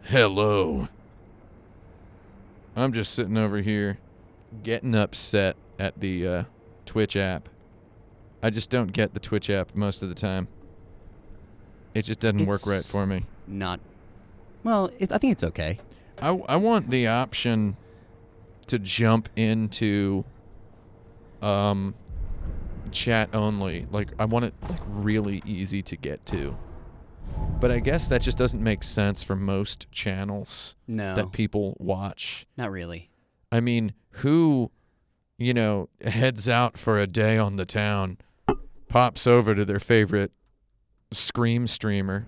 Hello. I'm just sitting over here getting upset at the Twitch app. I just don't get the Twitch app most of the time. It just doesn't work right for me. Not... Well, I think it's okay. I want the option to jump into chat only. Like, I want it like really easy to get to. But I guess that just doesn't make sense for most channels that people watch. Not really. I mean, who, heads out for a day on the town, pops over to their favorite Scream streamer,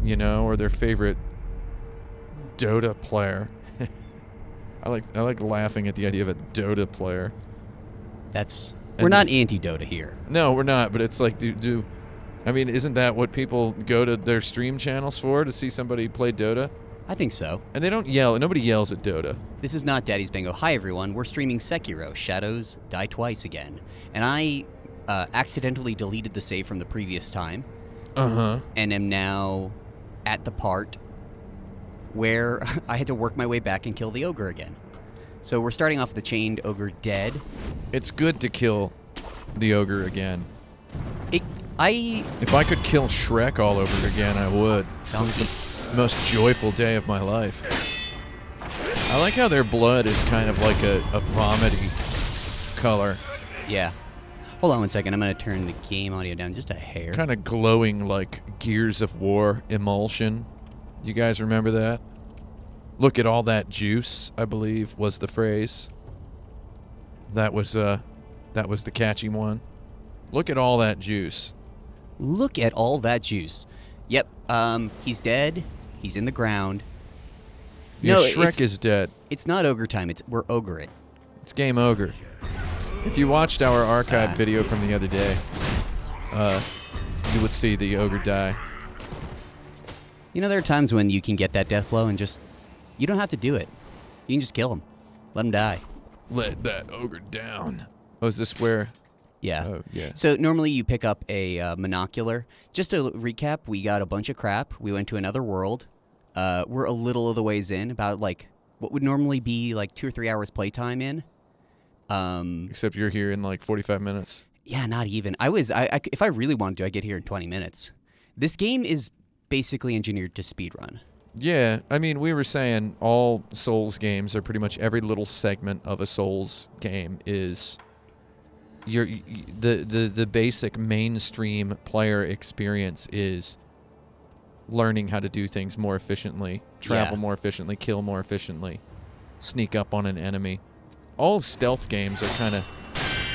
or their favorite Dota player. I like laughing at the idea of a Dota player. We're not anti-Dota here. No, we're not, but it's like, isn't that what people go to their stream channels for, to see somebody play Dota? I think so. And they don't yell. Nobody yells at Dota. This is not Daddy's Bingo. Hi, everyone. We're streaming Sekiro, Shadows Die Twice again. And I accidentally deleted the save from the previous time. Uh-huh. And am now at the part where I had to work my way back and kill the ogre again. So we're starting off with the chained ogre dead. It's good to kill the ogre again. If I could kill Shrek all over again, I would. It was the most joyful day of my life. I like how their blood is kind of like a vomity color. Yeah. Hold on one second. I'm going to turn the game audio down just a hair. Kind of glowing like Gears of War emulsion. Do you guys remember that? Look at all that juice, I believe, was the phrase. That was the catchy one. Look at all that juice. Look at all that juice. Yep. He's dead. He's in the ground. Yeah, no, Shrek is dead. It's not ogre time. We're ogre it. It's game ogre. If you watched our archive video from the other day, you would see the ogre die. There are times when you can get that death blow and just... You don't have to do it. You can just kill him. Let him die. Let that ogre down. Oh, is this where... Yeah. Oh, yeah. So normally you pick up a monocular. Just to recap, we got a bunch of crap. We went to another world. We're a little of the ways in, about like what would normally be like 2 or 3 hours playtime in. Except you're here in like 45 minutes. Yeah, not even. If I really wanted to, I'd get here in 20 minutes. This game is basically engineered to speedrun. Yeah, we were saying all Souls games, or pretty much every little segment of a Souls game, is the basic mainstream player experience is learning how to do things more efficiently, travel more efficiently, kill more efficiently, sneak up on an enemy. All stealth games are kind of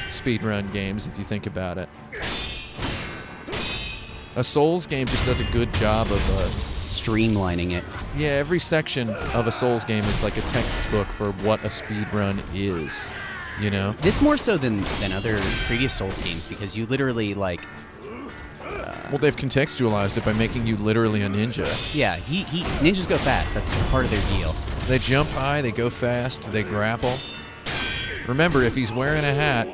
speedrun games if you think about it. A Souls game just does a good job of streamlining it. Yeah, every section of a Souls game is like a textbook for what a speedrun is, This more so than other previous Souls games, because you literally, like... well, they've contextualized it by making you literally a ninja. Yeah, ninjas go fast. That's part of their deal. They jump high, they go fast, they grapple. Remember, if he's wearing a hat...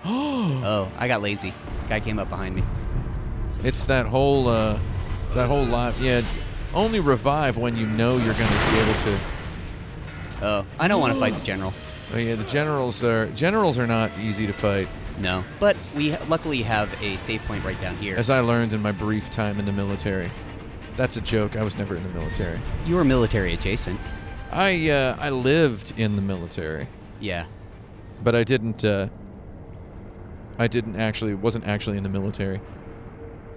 Oh, I got lazy. Guy came up behind me. It's that whole lot. Yeah, only revive when you know you're going to be able to... Oh, I don't want to fight the general. Oh yeah, the generals are not easy to fight. No, but we luckily have a save point right down here. As I learned in my brief time in the military. That's a joke. I was never in the military. You were military adjacent. I lived in the military. Yeah. But I wasn't actually in the military.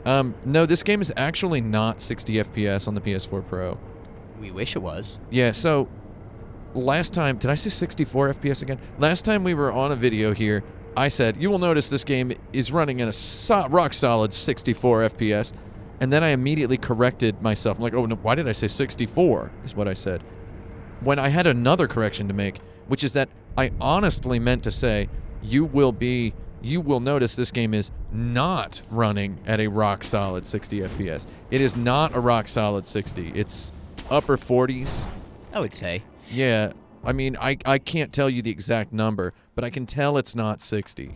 No, this game is actually not 60 FPS on the PS4 Pro. We wish it was. Yeah, so last time, did I say 64 FPS again? Last time we were on a video here, I said, you will notice this game is running in a rock-solid 64 FPS, and then I immediately corrected myself. I'm like, oh, no, why did I say 64, is what I said. When I had another correction to make, which is that I honestly meant to say, you will notice this game is not running at a rock-solid 60 FPS. It is not a rock-solid 60. It's upper 40s. I would say. Yeah. I can't tell you the exact number, but I can tell it's not 60.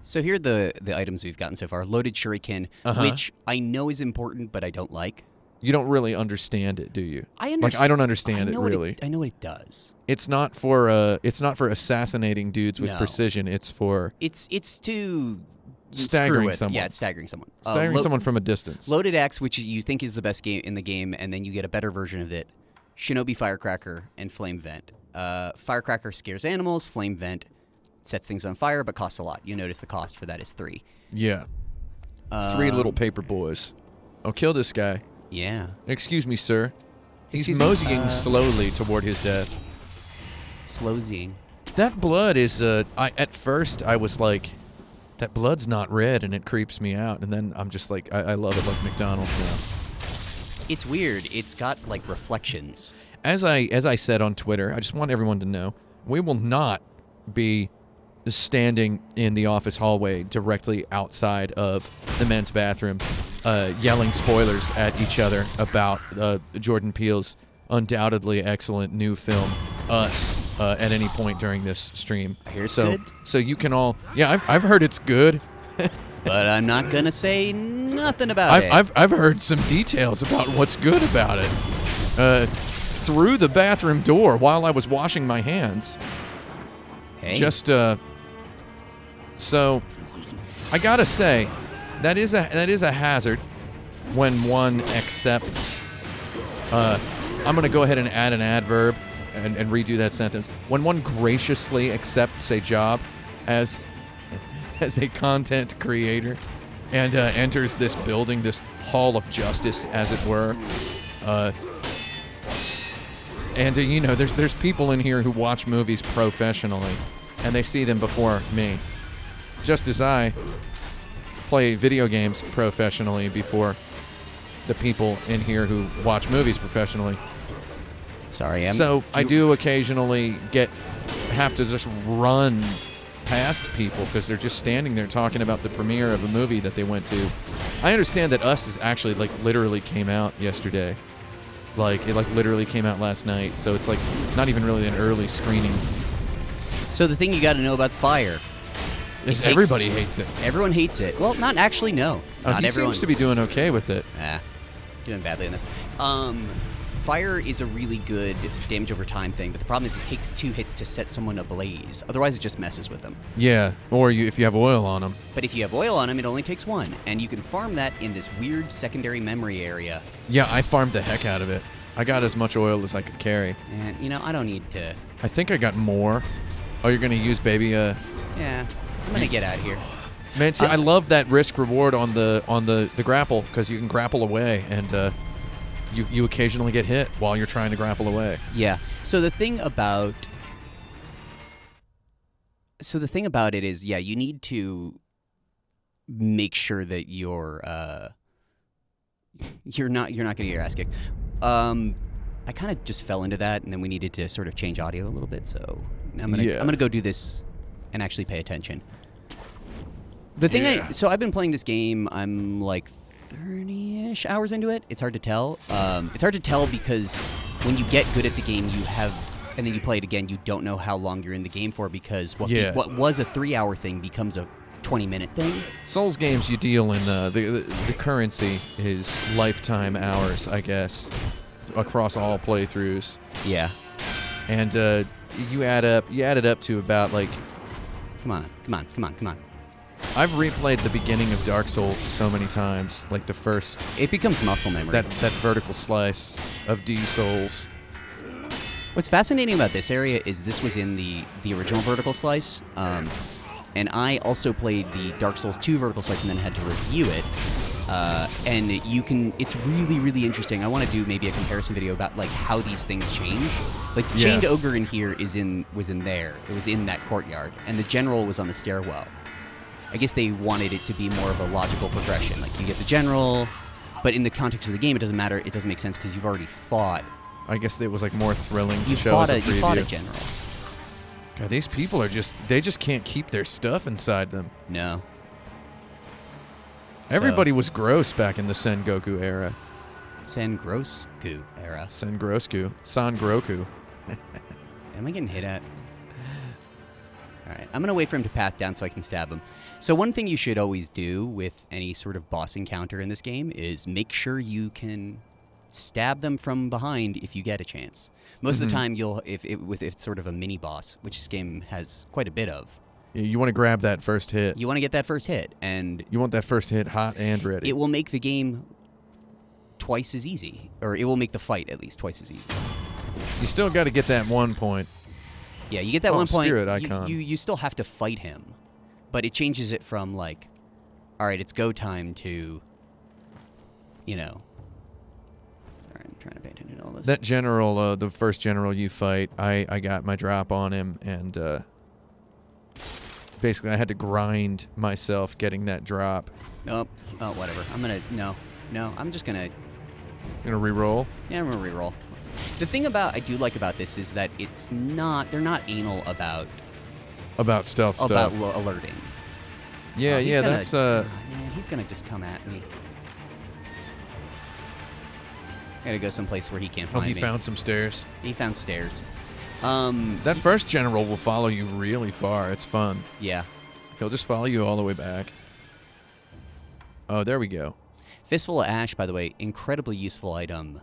So here are the items we've gotten so far. Loaded shuriken, which I know is important, but I don't like. You don't really understand it, do you? I understand. Like I don't understand it really. I know what it does. It's not for assassinating dudes with precision. It's for it's to staggering someone. Yeah, it's staggering someone. Staggering someone from a distance. Loaded axe, which you think is the best game in the game, and then you get a better version of it. Shinobi Firecracker and Flame Vent. Firecracker scares animals. Flame Vent sets things on fire, but costs a lot. You notice the cost for that is 3. Yeah. 3 little paper boys. Oh, kill this guy. Yeah. Excuse me, sir. He's moseying slowly toward his death. Slowsying. That blood is, at first I was like, that blood's not red, and it creeps me out. And then I'm just like, I love it like McDonald's now. It's weird. It's got, like, reflections. As I said on Twitter, I just want everyone to know, we will not be standing in the office hallway directly outside of the men's bathroom yelling spoilers at each other about Jordan Peele's undoubtedly excellent new film, Us, at any point during this stream. I hear it's good. So you can all... Yeah, I've heard it's good. But I'm not going to say nothing about it. I've heard some details about what's good about it. Through the bathroom door while I was washing my hands. Hey. Just, so, I gotta say, that is a hazard when one accepts, I'm gonna go ahead and add an adverb and redo that sentence. When one graciously accepts a job as a content creator and enters this building, this hall of justice, as it were, and you know, there's people in here who watch movies professionally, and they see them before me. Just as I play video games professionally before the people in here who watch movies professionally. Sorry, I do occasionally have to just run past people because they're just standing there talking about the premiere of a movie that they went to. I understand that Us is actually literally came out yesterday. It literally came out last night, so it's not even really an early screening. So the thing you got to know about Fire is everybody hates it. Everyone hates it. Well, not actually, no. Not he everyone seems to be doing okay with it. Doing badly on this. Fire is a really good damage over time thing, but the problem is it takes 2 hits to set someone ablaze. Otherwise, it just messes with them. Yeah, or if you have oil on them. But if you have oil on them, it only takes 1, and you can farm that in this weird secondary memory area. Yeah, I farmed the heck out of it. I got as much oil as I could carry. And, I don't need to... I think I got more. Oh, you're going to use baby... Yeah, I'm going to get out of here. Man, see, I love that risk-reward on the grapple, because you can grapple away, and you occasionally get hit while you're trying to grapple away. Yeah. So the thing about it is, yeah, you need to make sure that you're not going to get your ass kicked. I kind of just fell into that, and then we needed to sort of change audio a little bit. So I'm gonna go do this and actually pay attention. The thing so I've been playing this game. I'm like 30-ish hours into it. It's hard to tell. It's hard to tell because when you get good at the game, and then you play it again, you don't know how long you're in the game for because what was a 3-hour thing becomes a 20-minute thing. Souls games, you deal in the currency is lifetime hours, I guess, across all playthroughs. Yeah. And you add it up to about Come on. I've replayed the beginning of Dark Souls so many times, like the first. It becomes muscle memory. That vertical slice of D Souls. What's fascinating about this area is this was in the original vertical slice, and I also played the Dark Souls 2 vertical slice and then had to review it. And it's really, really interesting. I want to do maybe a comparison video about how these things change. The chained ogre in here was in there. It was in that courtyard, and the general was on the stairwell. I guess they wanted it to be more of a logical progression. You get the general, but in the context of the game, it doesn't matter. It doesn't make sense because you've already fought. I guess it was more thrilling to show as a preview. You fought a general. God, these people they just can't keep their stuff inside them. No. Everybody was gross back in the Sengoku era. Sengrosku era. Sangroku. Am I getting hit at? All right, I'm going to wait for him to path down so I can stab him. So one thing you should always do with any sort of boss encounter in this game is make sure you can stab them from behind if you get a chance. Most of the time, you'll if it's sort of a mini boss, which this game has quite a bit of. Yeah, you want to grab that first hit. You want to get that first hit, and You want that first hit hot and ready. it will make the game twice as easy, or it will make the fight at least twice as easy. You still got to get that 1 point. Yeah, you get that 1 point. Spirit icon. You still have to fight him, but it changes it from like, all right, it's go time to, you know. Sorry, I'm trying to pay attention to all this. That general, the first general you fight, I got my drop on him, and basically I had to grind myself getting that drop. Nope. Oh, whatever. I'm gonna no. I'm just gonna. You gonna re-roll? Yeah, I'm gonna reroll. The thing I do like about this is that it's not. They're not anal about Stealth stuff. about alerting. Yeah, He's yeah, gonna- that's man, he's gonna just come at me. Gotta go someplace where he can't Oh, find he me. found some stairs. He found stairs. That first general will follow you really far. It's fun. Yeah. He'll just follow you all the way back. Oh, there we go. Fistful of Ash, by the way, incredibly useful item,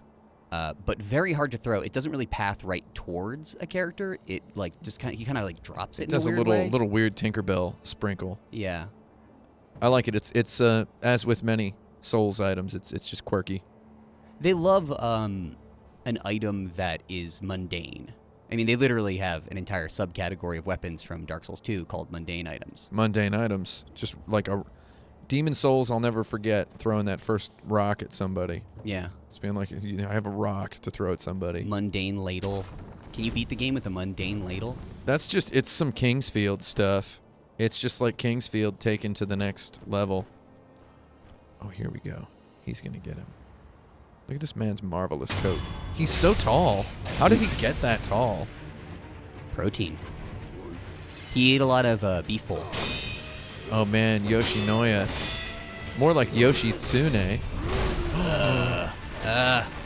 but very hard to throw. It doesn't really path right towards a character. It like just he kind of like drops it. It does in a weird way. little weird Tinkerbell sprinkle. Yeah. I like it. It's as with many Souls items, it's just quirky. They love an item that is mundane. I mean, they literally have an entire subcategory of weapons from Dark Souls 2 called mundane items. Mundane items, just like a Demon Souls. I'll never forget throwing that first rock at somebody. Yeah. It's being like, I have a rock to throw at somebody. Mundane ladle. Can you beat the game with a mundane ladle? That's just, it's some Kingsfield stuff. It's just like Kingsfield taken to the next level. Oh, here we go. He's going to get him. Look at this man's marvelous coat. He's so tall. How did he get that tall? Protein. He ate a lot of beef bowl. Oh, man, Yoshinoya. More like Yoshitsune.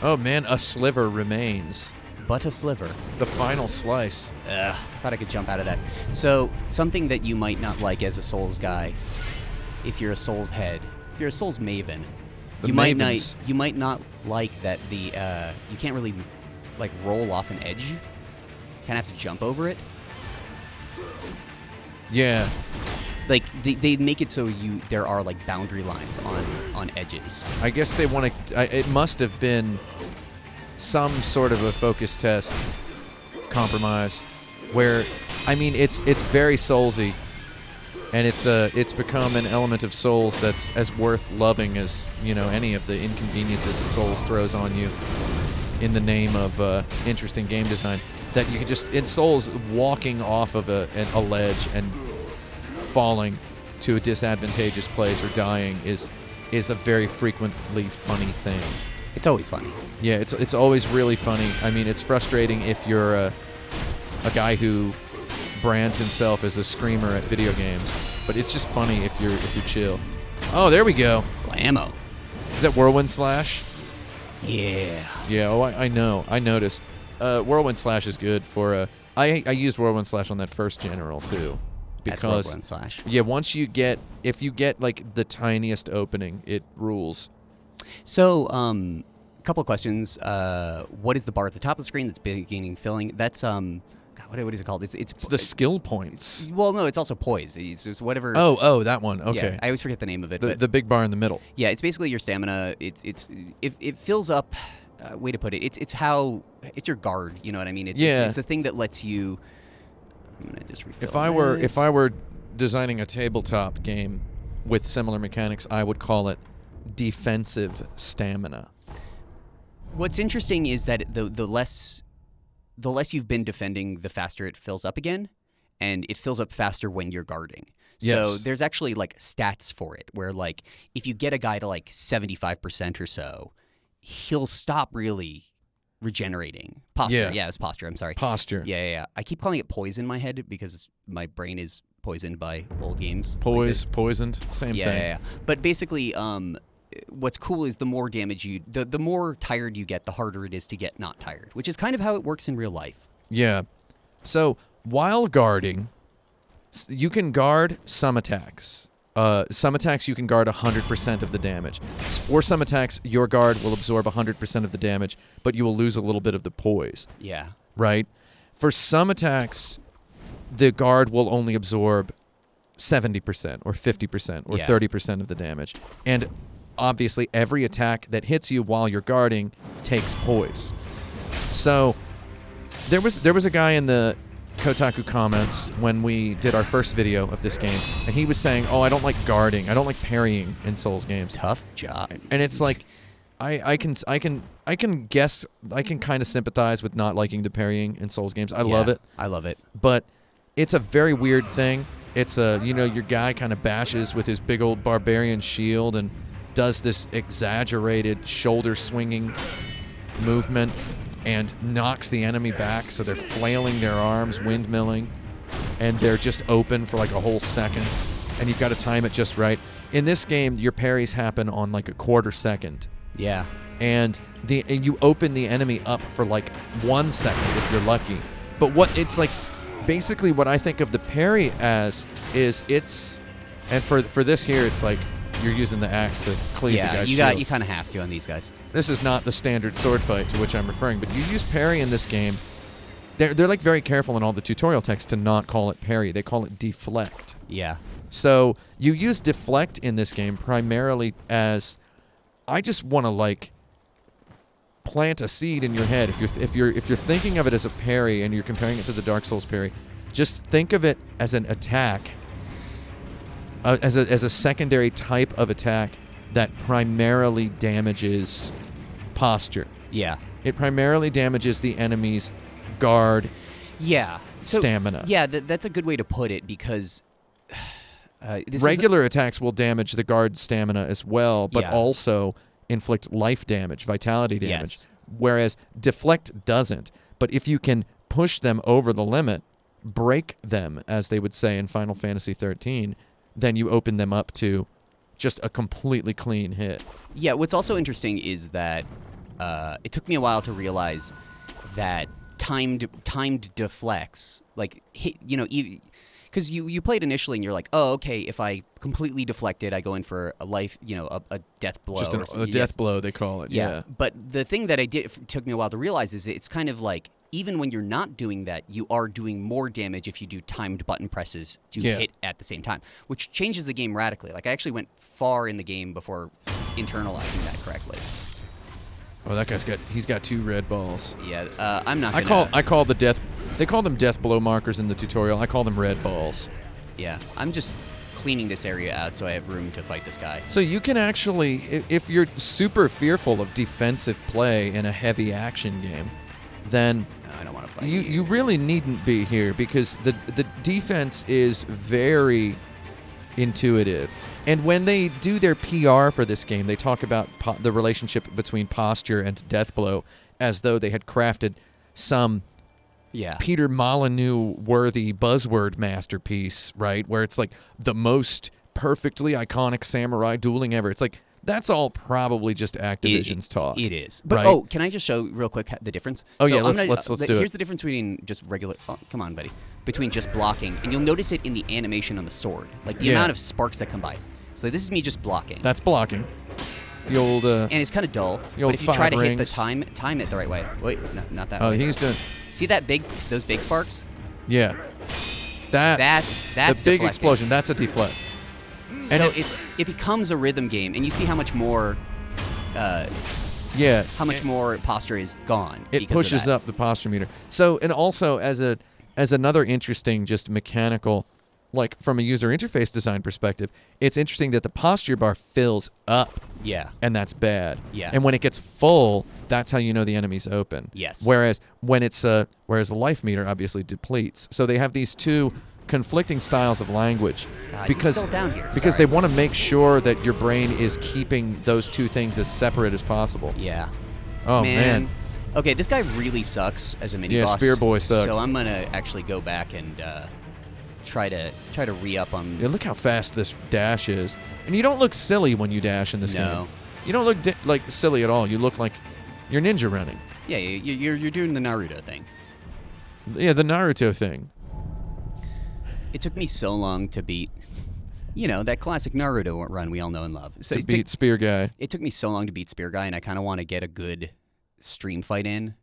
Oh, man, a sliver remains. But a sliver. The final slice. I thought I could jump out of that. So, something that you might not like as a Souls guy, if you're a Souls head, if you're a Souls maven, The you mavens. might not like that you can't really like roll off an edge. You kind of have to jump over it. Yeah. Like they make it so there are like boundary lines on edges. I guess they want to. It must have been some sort of a focus test compromise, where, I mean, it's very Soulsy, and it's become an element of Souls that's as worth loving as any of the inconveniences Souls throws on you in the name of interesting game design. That you can just in Souls walking off of a ledge and falling to a disadvantageous place or dying is a very frequently funny thing. It's always funny. Yeah, it's always really funny. I mean, it's frustrating if you're a guy who brands himself as a screamer at video games, but it's just funny if you're chill. Oh, there we go. Blammo. Is that Whirlwind Slash? Yeah. Yeah. Oh, I know. I noticed. Whirlwind Slash is good for. I used Whirlwind Slash on that first general too, That's because Whirlwind Slash. yeah, if you get like the tiniest opening, it rules. So, a couple of questions. What is the bar at the top of the screen that's beginning filling? That's God, what is it called? It's the skill points. Well, no, it's also poise. It's whatever. Oh, that one. Okay. Yeah, I always forget the name of it. But The big bar in the middle. yeah, it's basically your stamina. It fills up. Way to put it. It's your guard. You know what I mean? It's the thing that lets you. I'm gonna just refill. If I were designing a tabletop game with similar mechanics, I would call it defensive stamina. What's interesting is that the less you've been defending, the faster it fills up again, and it fills up faster when you're guarding. So Yes. there's actually like stats for it, where like if you get a guy to like 75% or so, he'll stop really regenerating. Posture, Yeah. it's posture. I'm sorry. Posture. Yeah. I keep calling it poise in my head because my brain is poisoned by old games. Poisoned. Same thing. Yeah. But basically, what's cool is the more damage the more tired you get, the harder it is to get not tired, which is kind of how it works in real life. Yeah. So while guarding, you can guard some attacks. Some attacks you can guard 100% of the damage. For some attacks, your guard will absorb 100% of the damage, but you will lose a little bit of the poise. Yeah. Right? For some attacks, the guard will only absorb 70% or 50% or 30% of the damage. And obviously, every attack that hits you while you're guarding takes poise. So there was a guy in the Kotaku comments when we did our first video of this game, and he was saying, "Oh, I don't like guarding. I don't like parrying in Souls games." Tough job. And it's like, I can guess, I can kind of sympathize with not liking the parrying in Souls games. I love it. I love it. But it's a very weird thing. It's your guy kind of bashes with his big old barbarian shield and does this exaggerated shoulder swinging movement and knocks the enemy back, so they're flailing their arms, windmilling, and they're just open for like a whole second, and you've got to time it just right. In this game, your parries happen on like a quarter second. Yeah. And you open the enemy up for like 1 second if you're lucky. But what it's like, basically what I think of the parry as is and for this here, it's like you're using the axe to cleave the guy's shields. You kind of have to on these guys. This is not the standard sword fight to which I'm referring, but you use parry in this game. They're like very careful in all the tutorial text to not call it parry. They call it deflect. Yeah. So you use deflect in this game primarily as, I just want to like plant a seed in your head. If you're thinking of it as a parry and you're comparing it to the Dark Souls parry, just think of it as an attack, as a secondary type of attack that primarily damages posture. Yeah. It primarily damages the enemy's guard. Yeah. Stamina. Yeah, that's a good way to put it, because regular attacks will damage the guard's stamina as well, but Yeah. also inflict life damage, vitality damage. Yes. Whereas deflect doesn't. But if you can push them over the limit, break them, as they would say in Final Fantasy 13, then you open them up to just a completely clean hit. Yeah, what's also interesting is that it took me a while to realize that timed deflects, like, because you played initially and you're like, oh, okay, if I completely deflect it, I go in for a life, a death blow. Just a death blow, they call it. Yeah. But the thing that it took me a while to realize is it's kind of like, even when you're not doing that, you are doing more damage if you do timed button presses to hit at the same time, which changes the game radically. Like, I actually went far in the game before internalizing that correctly. Oh, that guy's he's got 2 red balls. Yeah, I'm not gonna... I call the death... They call them death blow markers in the tutorial. I call them red balls. Yeah, I'm just cleaning this area out so I have room to fight this guy. So you can actually, if you're super fearful of defensive play in a heavy action game, then... I don't want to fight you really needn't be here, because the defense is very intuitive. And when they do their PR for this game, they talk about the relationship between posture and death blow as though they had crafted some Peter Molyneux-worthy buzzword masterpiece, right? Where it's like the most perfectly iconic samurai dueling ever. It's like, that's all probably just Activision's talk. It is. But, right? Can I just show real quick the difference? Oh, so yeah, let's do it. Here's the difference between just regular... Oh, come on, buddy. Between just blocking. And you'll notice it in the animation on the sword. Like, the amount of sparks that come by. So this is me just blocking. That's blocking. The old... and it's kind of dull. The old but if you try to hit rings. the time it the right way. Wait, no, not that way. Oh, he's doing... See those big sparks? Yeah. That's the big deflecting. explosion. That's a deflect. So And it becomes a rhythm game, and you see how much more... how much more posture is gone. It pushes up the posture meter. So, and also as another interesting, just mechanical, like from a user interface design perspective, it's interesting that the posture bar fills up. Yeah. And that's bad. Yeah. And when it gets full, that's how you know the enemy's open. Yes. Whereas the life meter obviously depletes. So they have these two conflicting styles of language. God, because he's still down here. because Sorry. they want to make sure that your brain is keeping those two things as separate as possible. Yeah. Oh man. Okay, this guy really sucks as a mini Yeah, boss. Spear Boy sucks. So I'm gonna actually go back and try to re-up on. Yeah, look how fast this dash is, and you don't look silly when you dash in this game. You don't look like silly at all. You look like you're ninja running. Yeah, you're doing the Naruto thing. Yeah, the Naruto thing. It took me so long to beat, that classic Naruto run we all know and love. So to beat Spear Guy. It took me so long to beat Spear Guy, and I kind of want to get a good stream fight in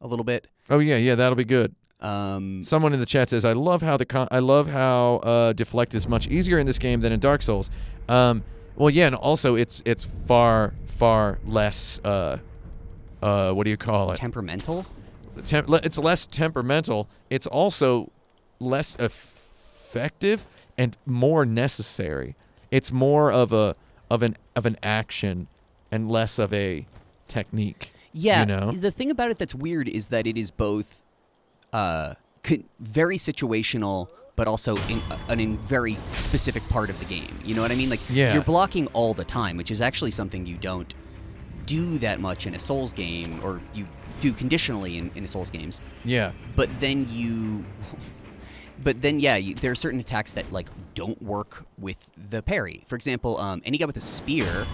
a little bit. Oh yeah, that'll be good. Someone in the chat says, "I love how deflect is much easier in this game than in Dark Souls." Well, yeah, and also it's far less. What do you call it? Temperamental. It's less temperamental. It's also less effective and more necessary. It's more of an action and less of a technique. Yeah. You know? The thing about it that's weird is that it is both very situational, but also in a very specific part of the game. You know what I mean? Like, you're blocking all the time, which is actually something you don't do that much in a Souls game, or you do conditionally in Souls games. Yeah. But then there are certain attacks that like don't work with the parry. For example, any guy with a spear,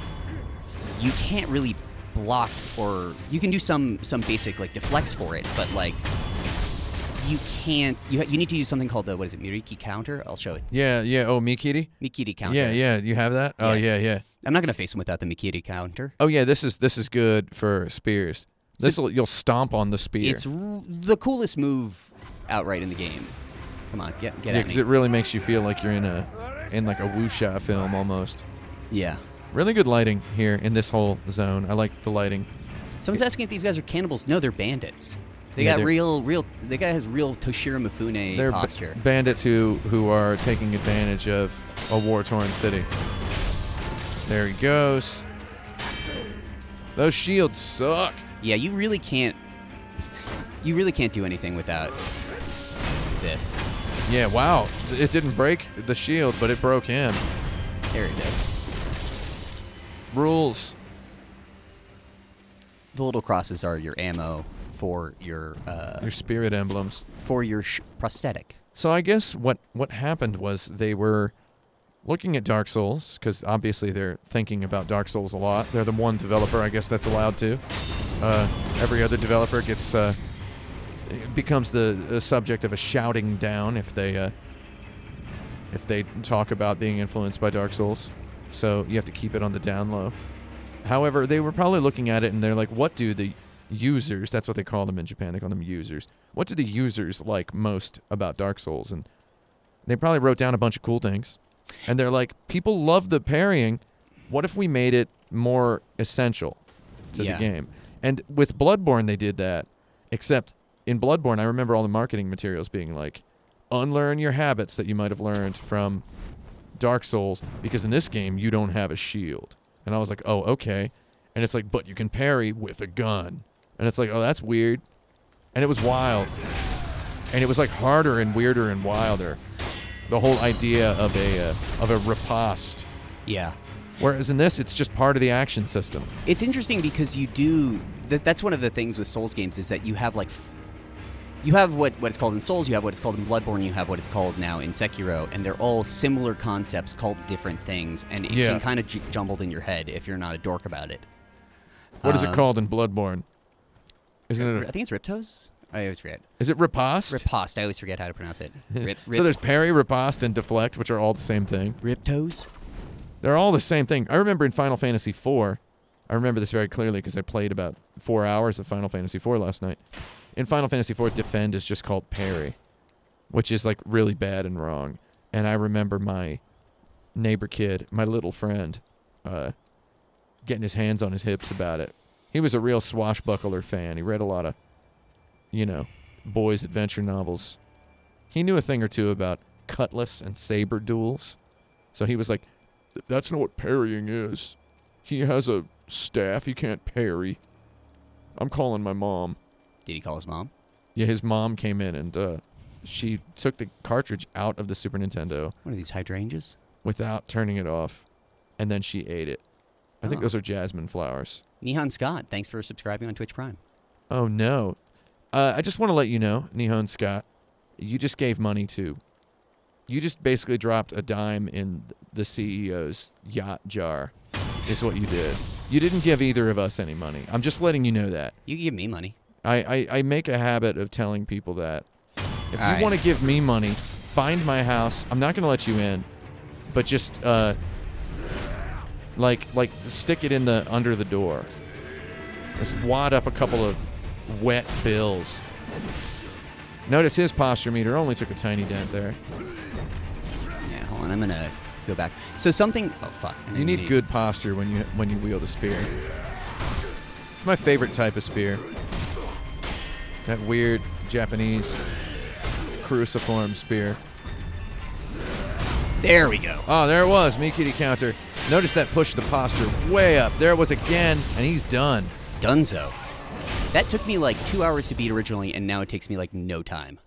you can't really block, or you can do some basic like deflects for it, but like you can't. You need to use something called the Miriki counter. I'll show it. Yeah. Oh, Mikiri. Mikiri counter. Yeah. You have that? Oh, yes. yeah. I'm not gonna face him without the Mikiri counter. Oh yeah, this is good for spears. You'll stomp on the spear. It's the coolest move outright in the game. Come on, get at me. because it really makes you feel like you're in like a wuxia film almost. Yeah. Really good lighting here in this whole zone. I like the lighting. Someone's asking if these guys are cannibals. No, they're bandits. They Yeah, got real. The guy has real Toshiro Mifune They're posture. bandits who are taking advantage of a war-torn city. There he goes. Those shields suck. Yeah, you really can't do anything without this. Yeah, wow. It didn't break the shield, but it broke him. There it is. Rules. The little crosses are your ammo for your spirit emblems. For your prosthetic. So I guess what happened was they were looking at Dark Souls, because obviously they're thinking about Dark Souls a lot. They're the one developer, I guess, that's allowed to. Every other developer becomes the subject of a shouting down if they talk about being influenced by Dark Souls. So you have to keep it on the down low. However, they were probably looking at it and they're like, what do the users, that's what they call them in Japan, they call them users. What do the users like most about Dark Souls? And they probably wrote down a bunch of cool things. And they're like, people love the parrying. What if we made it more essential to the game? And with Bloodborne, they did that. Except in Bloodborne, I remember all the marketing materials being like, unlearn your habits that you might have learned from Dark Souls, because in this game, you don't have a shield. And I was like, oh, okay. And it's like, but you can parry with a gun. And it's like, oh, that's weird. And it was wild. And it was like harder and weirder and wilder. The whole idea of a riposte. Yeah. Whereas in this, it's just part of the action system. It's interesting because you do. That's one of the things with Souls games is that you have like. You have what it's called in Souls, you have what it's called in Bloodborne, you have what it's called now in Sekiro, and they're all similar concepts called different things, and it can kind of jumbled in your head if you're not a dork about it. What is it called in Bloodborne? Isn't it? I think it's Riptos. I always forget. Is it riposte? Riposte. I always forget how to pronounce it. So there's parry, riposte, and deflect, which are all the same thing. Riptos? They're all the same thing. I remember in Final Fantasy IV, I remember this very clearly because I played about 4 hours of Final Fantasy IV last night. In Final Fantasy IV, defend is just called parry, which is like really bad and wrong. And I remember my neighbor kid, my little friend, getting his hands on his hips about it. He was a real swashbuckler fan. He read a lot of, boys' adventure novels. He knew a thing or two about cutlass and saber duels. So he was like, that's not what parrying is. He has a staff. He can't parry. I'm calling my mom. Did he call his mom? Yeah, his mom came in and she took the cartridge out of the Super Nintendo. What are these hydrangeas? Without turning it off. And then she ate it. I think those are jasmine flowers. Nihon Scott, thanks for subscribing on Twitch Prime. Oh, no. I just want to let you know, Nihon Scott, you just gave money to... You just basically dropped a dime in the CEO's yacht jar, is what you did. You didn't give either of us any money. I'm just letting you know that. You can give me money. I make a habit of telling people that. If you want to give me money, find my house. I'm not going to let you in, but just like stick it in the under the door. Just wad up a couple of wet bills. Notice his posture meter only took a tiny dent there. Yeah, hold on. I'm gonna go back. So something. Oh fuck. You need good posture when you wield a spear. It's my favorite type of spear. That weird Japanese cruciform spear. There we go. Oh, there it was. Me kitty counter. Notice that pushed the posture way up. There it was again, and he's done. Dunzo. That took me like 2 hours to beat originally, and now it takes me like no time.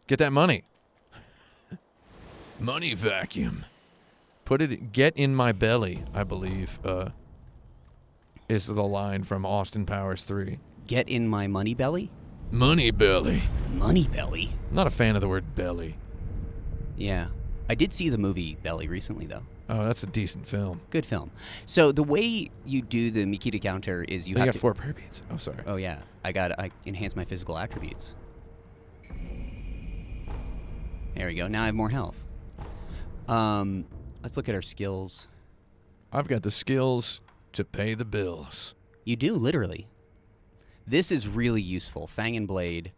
Get that money. Money vacuum. Get in my belly, I believe, is the line from Austin Powers 3. Get in my money belly? Money belly. Money belly? I'm not a fan of the word belly. Yeah. I did see the movie Belly recently, though. Oh, that's a decent film. Good film. So the way you do the Mikita counter is you have got to... 4 prayer beads. Oh, sorry. Oh, yeah. I enhance my physical attributes. There we go. Now I have more health. Let's look at our skills. I've got the skills to pay the bills. You do, literally. This is really useful. Fang and Blade.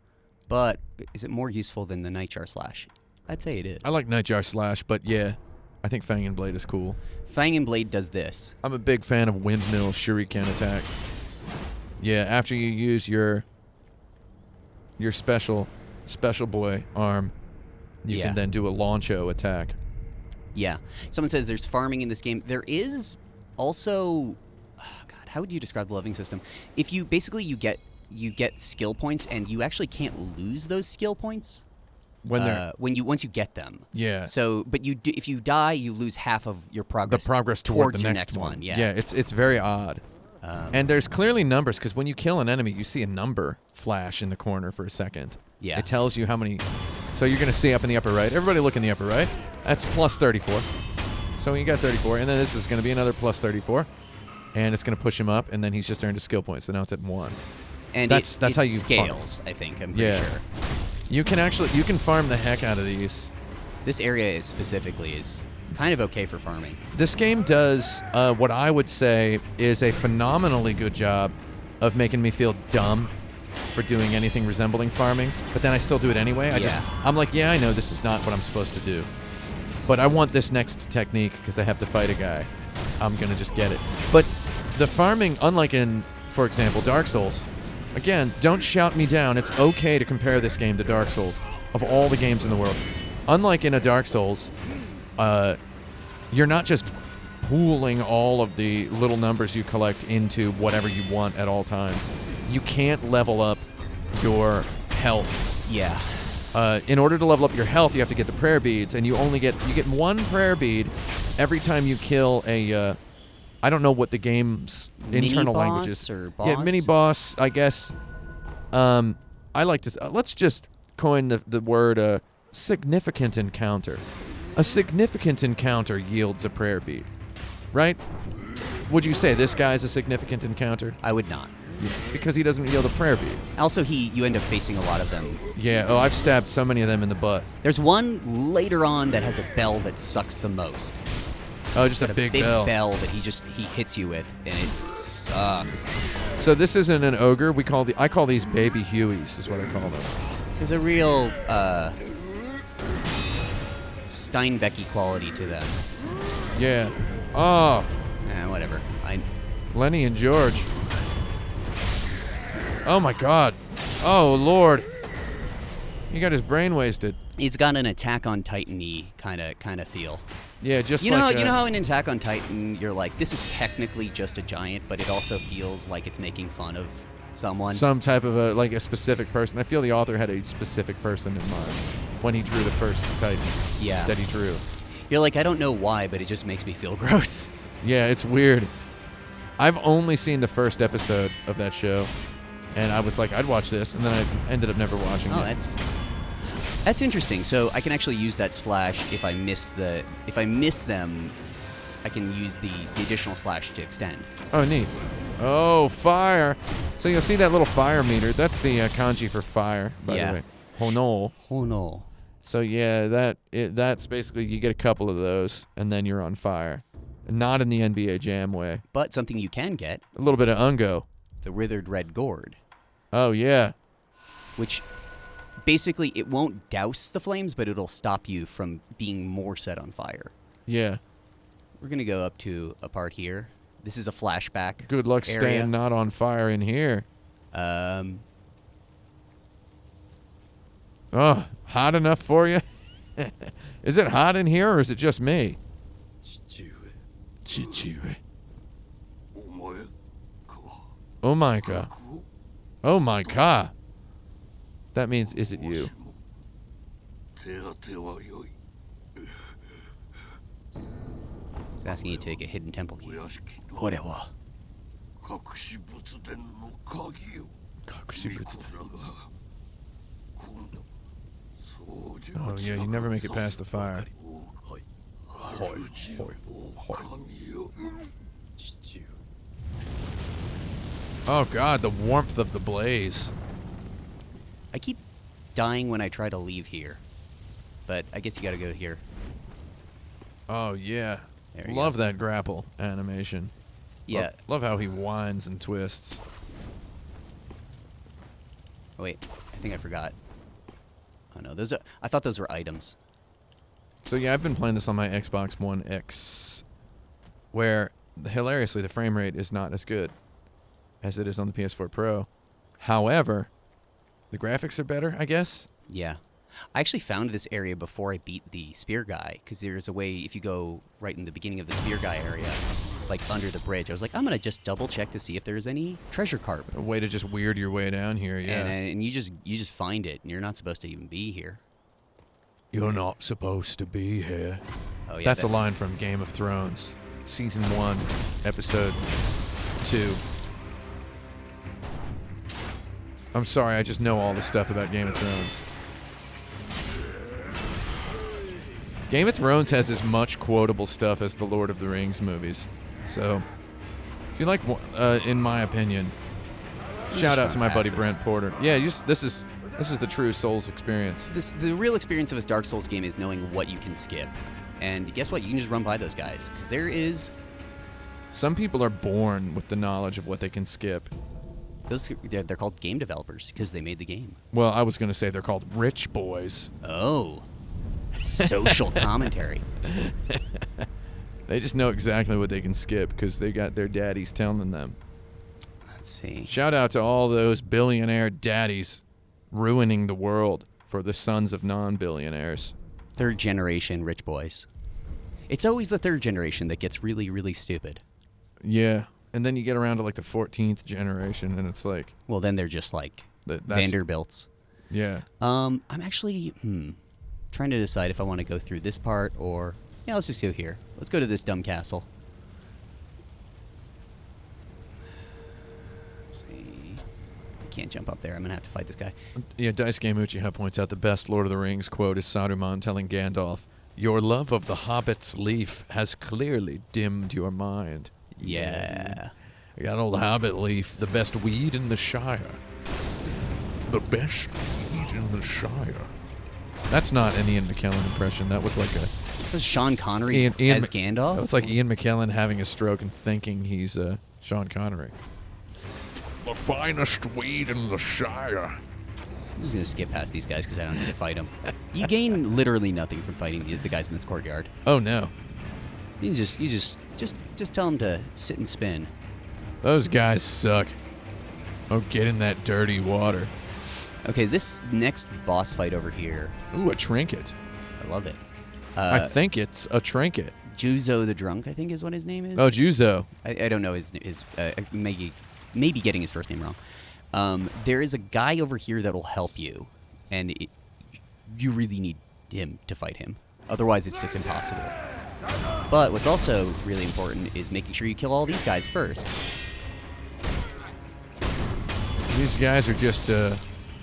But is it more useful than the Nightjar Slash? I'd say it is. I like Nightjar Slash, but yeah, I think Fang and Blade is cool. Fang and Blade does this. I'm a big fan of windmill shuriken attacks. Yeah, after you use your special boy arm, you can then do a launcho attack. Yeah. Someone says there's farming in this game. There is also... Oh God, how would you describe the leveling system? If you... Basically, you get skill points, and you actually can't lose those skill points once you get them. Yeah. So, but if you die, you lose half of your progress. The progress toward the your next one. Yeah. Yeah, it's very odd. And there's clearly numbers, because when you kill an enemy, you see a number flash in the corner for a second. Yeah. It tells you how many... So you're going to see up in the upper right. Everybody look in the upper right. That's plus 34. So you got 34, and then this is going to be another plus 34. And it's going to push him up, and then he's just earned a skill point, so now it's at 1. And that's how you scales, farm. I think, I'm pretty sure. You can farm the heck out of these. This area is kind of okay for farming. This game does what I would say is a phenomenally good job of making me feel dumb for doing anything resembling farming, but then I still do it anyway. I'm like, yeah, I know this is not what I'm supposed to do, but I want this next technique because I have to fight a guy. I'm gonna just get it. But the farming, unlike in, for example, Dark Souls, again, don't shout me down. It's okay to compare this game to Dark Souls of all the games in the world. Unlike in a Dark Souls, you're not just pooling all of the little numbers you collect into whatever you want at all times. You can't level up your health. Yeah. In order to level up your health, you have to get the prayer beads, and you get 1 prayer bead every time you kill a... I don't know what the game's internal language is. Or boss? Yeah, mini boss, I guess. I like to... let's just coin the word significant encounter. A significant encounter yields a prayer bead, right? Would you say this guy's a significant encounter? I would not. Because he doesn't yield a prayer bead. Also, you end up facing a lot of them. Yeah, I've stabbed so many of them in the butt. There's one later on that has a bell that sucks the most. Oh, just a big bell. Bell that he hits you with, and it sucks. So this isn't an ogre. I call these baby Hueys, is what I call them. There's a real Steinbecky quality to them. Yeah. Oh. Whatever. Lenny and George. Oh my God. Oh Lord. He got his brain wasted. It's got an Attack on Titan-y kind of feel. Yeah, just you know how in Attack on Titan you're like, this is technically just a giant, but it also feels like it's making fun of someone. Some type of a specific person. I feel the author had a specific person in mind when he drew the first Titan. Yeah. That he drew. You're like, I don't know why, but it just makes me feel gross. Yeah, it's weird. I've only seen the first episode of that show, and I was like, I'd watch this, and then I ended up never watching it. Oh, that's interesting. So I can actually use that slash if I miss them, I can use the additional slash to extend. Oh, neat. Oh, fire. So you'll see that little fire meter. That's the kanji for fire, by the way. Hono. Hono. So yeah, that's basically you get a couple of those and then you're on fire. Not in the NBA Jam way. But something you can get, A little bit of ungo. the withered red gourd, Oh yeah. which basically it won't douse the flames, but it'll stop you from being more set on fire. Yeah. We're going to go up to a part here. This is a flashback Good luck area. staying not on fire in here. Oh, hot enough for you? Is it hot in here or is it just me? Chichiwe. Oh my god. Oh my god. That means, is it you? He's asking you to take a hidden temple key. Oh yeah, you never make it past the fire. Oh god, the warmth of the blaze. I keep dying when I try to leave here, but I guess you gotta go here. Oh yeah. There you Love that grapple animation. Yeah. Love how he whines and twists. Oh, wait, I think I forgot. Oh no, I thought those were items. So yeah, I've been playing this on my Xbox One X, where hilariously the frame rate is not as good as it is on the PS4 Pro. However, the graphics are better, I guess. Yeah. I actually found this area before I beat the spear guy, because there's a way, if you go right in the beginning of the spear guy area, like under the bridge, I was like, I'm going to just double check to see if there's any treasure carp. A way to just weird your way down here, yeah. And you just find it, and you're not supposed to even be here. You're not supposed to be here. Oh yeah. That's a line from Game of Thrones, Season 1, Episode 2. I'm sorry, I just know all the stuff about Game of Thrones. Game of Thrones has as much quotable stuff as the Lord of the Rings movies. So, if you like, in my opinion, shout out to my buddy Brent Porter. Yeah, this is the true Souls experience. The real experience of a Dark Souls game is knowing what you can skip. And guess what? You can just run by those guys. Because there is... Some people are born with the knowledge of what they can skip. They're called game developers because they made the game. Well, I was going to say they're called rich boys. Oh. Social commentary. They just know exactly what they can skip because they got their daddies telling them. Let's see. Shout out to all those billionaire daddies ruining the world for the sons of non-billionaires. Third generation rich boys. It's always the third generation that gets really, really stupid. Yeah. And then you get around to like the 14th generation and it's like... Well, then they're just like Vanderbilts. Yeah. I'm actually trying to decide if I want to go through this part or... Yeah, let's just go here. Let's go to this dumb castle. Let's see. I can't jump up there. I'm going to have to fight this guy. Yeah, Dice Game Uchiha points out the best Lord of the Rings quote is Saruman telling Gandalf, "Your love of the Hobbit's leaf has clearly dimmed your mind." Yeah. I got old Hobbit leaf, the best weed in the Shire. The best weed in the Shire. That's not an Ian McKellen impression. That was like a... That was Sean Connery as Gandalf? That was like Ian McKellen having a stroke and thinking he's Sean Connery. The finest weed in the Shire. I'm just going to skip past these guys because I don't need to fight them. You gain literally nothing from fighting the guys in this courtyard. Oh, no. You just tell them to sit and spin. Those guys suck. Oh, get in that dirty water. Okay, this next boss fight over here. Ooh, a trinket. I love it. I think it's a trinket. Juzo the Drunk, I think is what his name is. Oh, Juzo. I don't know his maybe getting his first name wrong. There is a guy over here that will help you, and you really need him to fight him. Otherwise, it's just impossible. But what's also really important is making sure you kill all these guys first. These guys are just,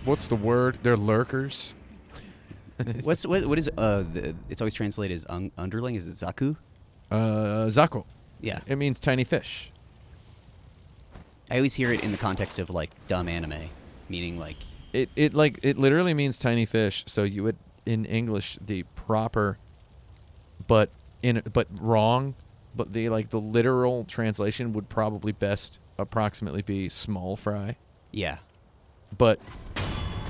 what's the word? They're lurkers. What is it's always translated as underling? Is it Zaku? Zako. Yeah. It means tiny fish. I always hear it in the context of like dumb anime, meaning like It literally means tiny fish. So in English the proper, but wrong, but the literal translation would probably best approximately be small fry. Yeah. But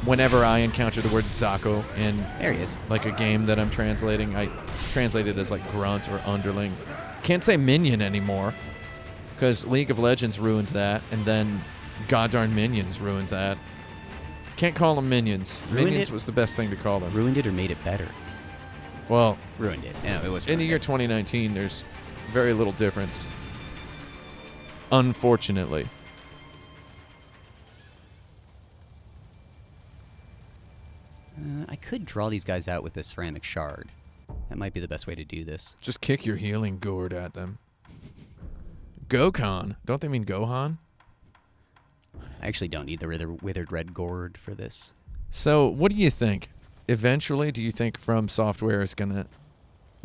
whenever I encounter the word Zako in There he is. like a game that I'm translating, I translate it as like grunt or underling. Can't say minion anymore because League of Legends ruined that, and then goddarn minions ruined that. Can't call them minions. Minions was the best thing to call them. Ruined it or made it better? Well, Ruined it. No, it was in the year 2019, there's very little difference. Unfortunately. I could draw these guys out with this ceramic shard. That might be the best way to do this. Just kick your healing gourd at them. Gokhan. Don't they mean Gohan? I actually don't need the withered red gourd for this. So, what do you think? Eventually, do you think From Software is going to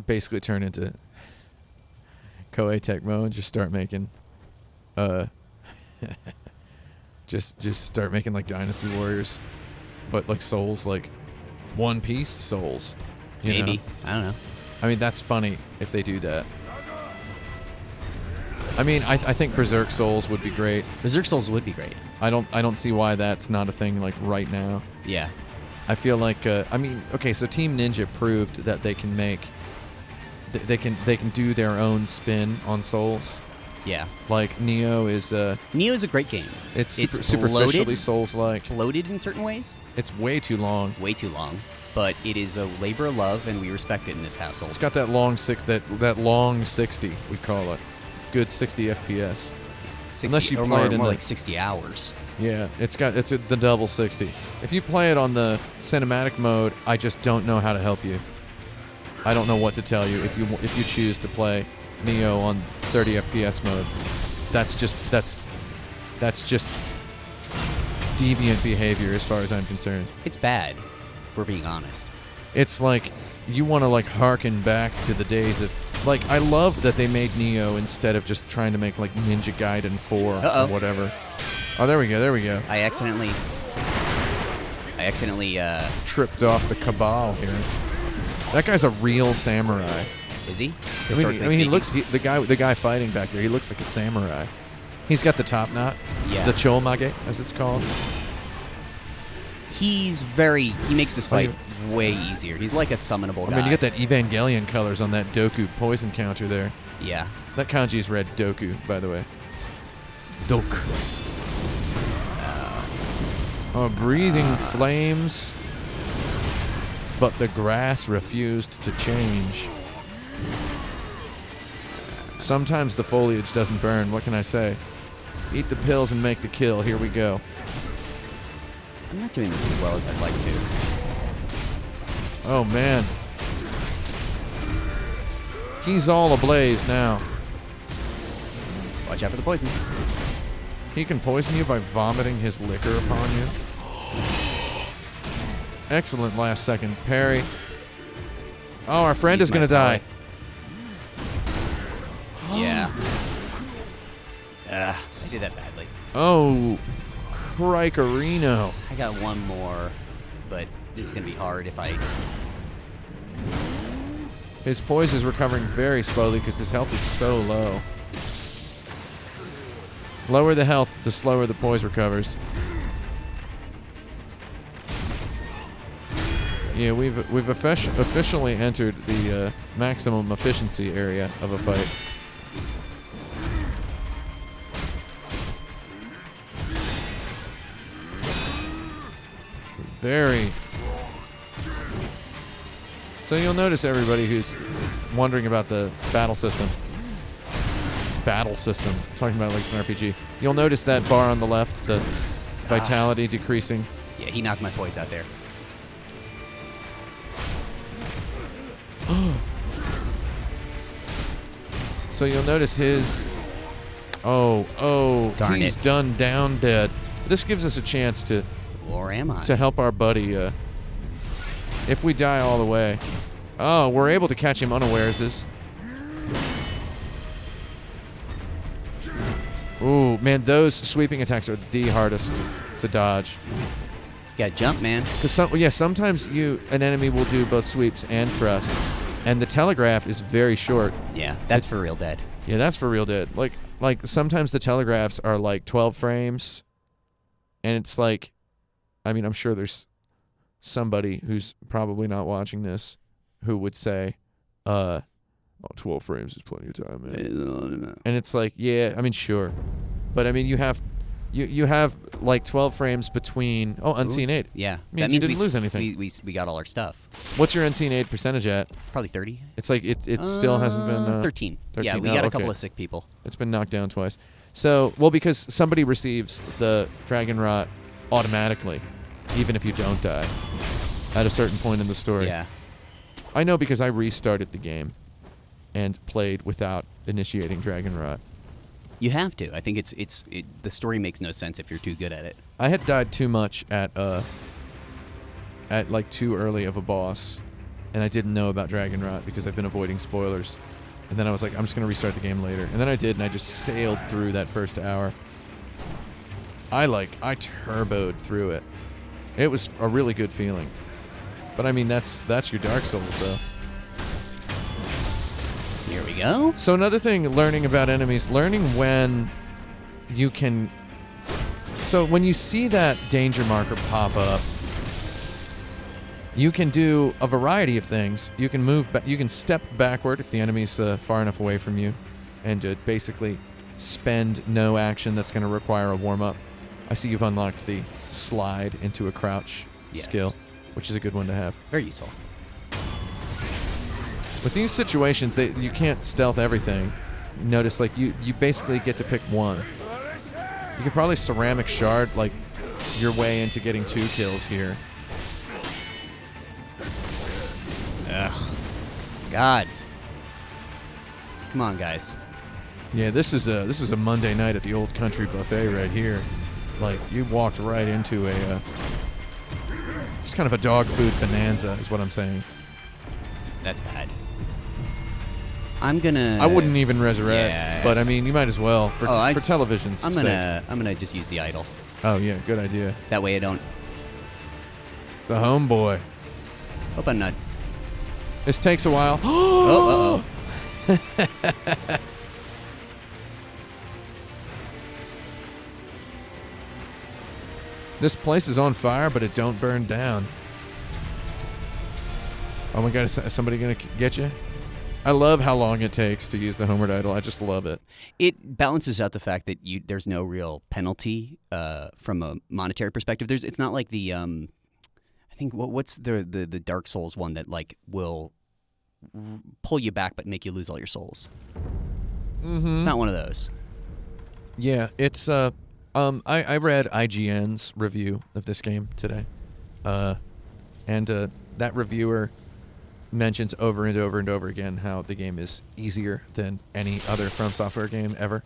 basically turn into Koei Tecmo and just start making just start making like Dynasty Warriors, but like Souls, like One Piece Souls? Maybe. Know? I don't know. I mean, that's funny if they do that. I mean, I think Berserk Souls would be great. Berserk Souls would be great. I don't see why that's not a thing like right now. Yeah. I feel like I mean, okay, so Team Ninja proved that they can make they can do their own spin on Souls. Yeah. Like Nioh is Nioh is a great game. It's superficially bloated, Souls-like. Bloated in certain ways. It's way too long. Way too long. But it is a labor of love, and we respect it in this household. It's got that long that long 60 we call it. It's good 60 FPS. 60, Unless you or play more, it in more the, like 60 hours. Yeah, the double 60. If you play it on the cinematic mode, I just don't know how to help you. I don't know what to tell you if you choose to play Nioh on 30 FPS mode. That's just deviant behavior as far as I'm concerned. It's bad, if we're being honest. It's like you want to like harken back to the days of like I love that they made Nioh instead of just trying to make like Ninja Gaiden 4 or whatever. Oh, there we go. I accidentally tripped off the Cabal here. That guy's a real samurai. Is he? I mean he looks the guy fighting back there. He looks like a samurai. He's got the top knot. Yeah. The chomage, as it's called. He makes this fight way easier. He's like a summonable guy. I mean, you get that Evangelion colors on that Doku poison counter there. Yeah. That kanji is read Doku, by the way. Doku. Breathing flames, but the grass refused to change. Sometimes the foliage doesn't burn. What can I say? Eat the pills and make the kill. Here we go. I'm not doing this as well as I'd like to. Oh, man. He's all ablaze now. Watch out for the poison. He can poison you by vomiting his liquor upon you. Excellent last second parry. Oh, our friend is going to die. Yeah. I did that badly. Oh, Crikerino. I got one more, but this is going to be hard if I... His poise is recovering very slowly because his health is so low. Lower the health, the slower the poise recovers. Yeah, we've officially entered the maximum efficiency area of a fight. Very. So you'll notice, everybody who's wondering about the battle system. Talking about it like it's an RPG. You'll notice that bar on the left, the vitality decreasing. Yeah, he knocked my poise out there. So you'll notice his... Oh, Darn he's it. done down dead. This gives us a chance to Or am I? help our buddy if we die all the way. Oh, we're able to catch him unawares. Ooh, man, those sweeping attacks are the hardest to dodge. You gotta jump, man. Because sometimes an enemy will do both sweeps and thrusts, and the telegraph is very short. Yeah, that's for real dead. Yeah, that's for real dead. Like sometimes the telegraphs are like 12 frames, and it's like, I mean, I'm sure there's somebody who's probably not watching this who would say, 12 frames is plenty of time, man. And it's like, yeah, I mean, sure. But I mean, you have like 12 frames between, unseen aid. Yeah. Means you didn't lose anything. We got all our stuff. What's your unseen aid percentage at? Probably 30. It's like, it still hasn't been... 13. 13. Yeah, we got a couple of sick people. It's been knocked down twice. So, well, because somebody receives the Dragon Rot automatically, even if you don't die, at a certain point in the story. Yeah. I know because I restarted the game and played without initiating Dragon Rot. You have to. I think the story makes no sense if you're too good at it. I had died too much at like too early of a boss, and I didn't know about Dragon Rot because I've been avoiding spoilers. And then I was like, I'm just gonna restart the game later. And then I did, and I just sailed through that first hour. I turboed through it. It was a really good feeling. But I mean, that's your Dark Souls, though. Here we go. So another thing, learning about enemies, learning when you can... So when you see that danger marker pop up, you can do a variety of things. You can move back. You can step backward if the enemy's far enough away from you, and basically spend no action that's going to require a warm-up. I see you've unlocked the slide into a crouch skill, which is a good one to have. Very useful. With these situations, you can't stealth everything. Notice, like, you basically get to pick one. You could probably ceramic shard, like, your way into getting 2 kills here. Ugh. God. Come on, guys. Yeah, this is a Monday night at the Old Country Buffet right here. Like, you walked right into a... it's kind of a dog food bonanza, is what I'm saying. That's bad. I'm gonna... I wouldn't even resurrect, but I mean, you might as well for television's sake. I'm gonna just use the idol. Oh yeah, good idea. That way I don't... The homeboy. Hope I'm not... This takes a while. Oh, This place is on fire, but it don't burn down. Oh my God, is somebody gonna get you? I love how long it takes to use the homeward idol. I just love it. It balances out the fact that there's no real penalty from a monetary perspective. It's not like the I think what's the Dark Souls one that like will pull you back but make you lose all your souls. Mm-hmm. It's not one of those. Yeah, it's I read IGN's review of this game today, and that reviewer mentions over and over and over again how the game is easier than any other From Software game ever.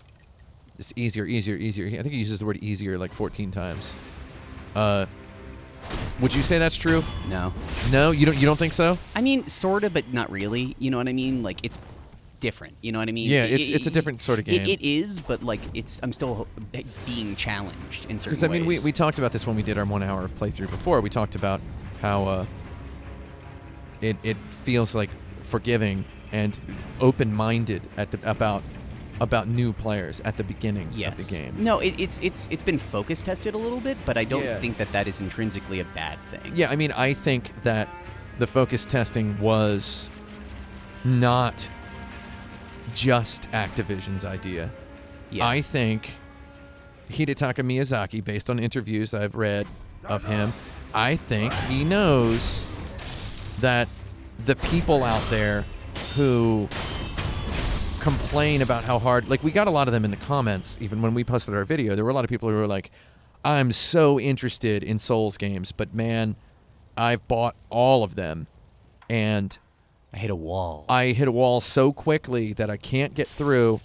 It's easier. I think he uses the word easier like 14 times. Would you say that's true? No. No, you don't think so? I mean, sort of, but not really. You know what I mean? Like it's different. You know what I mean? Yeah, it's a different sort of game. It is, but like I'm still being challenged in certain ways. Because I mean, we talked about this when we did our 1 hour of playthrough before. We talked about how it feels like forgiving and open-minded about new players at the beginning of the game. No, it's been focus tested a little bit, but I don't think that is intrinsically a bad thing. Yeah, I mean, I think that the focus testing was not just Activision's idea. Yeah. I think Hidetaka Miyazaki, based on interviews I've read of him, I think he knows that the people out there who complain about how hard, like we got a lot of them in the comments, even when we posted our video, there were a lot of people who were like, I'm so interested in Souls games, but man, I've bought all of them, and I hit a wall. I hit a wall so quickly that I can't get through.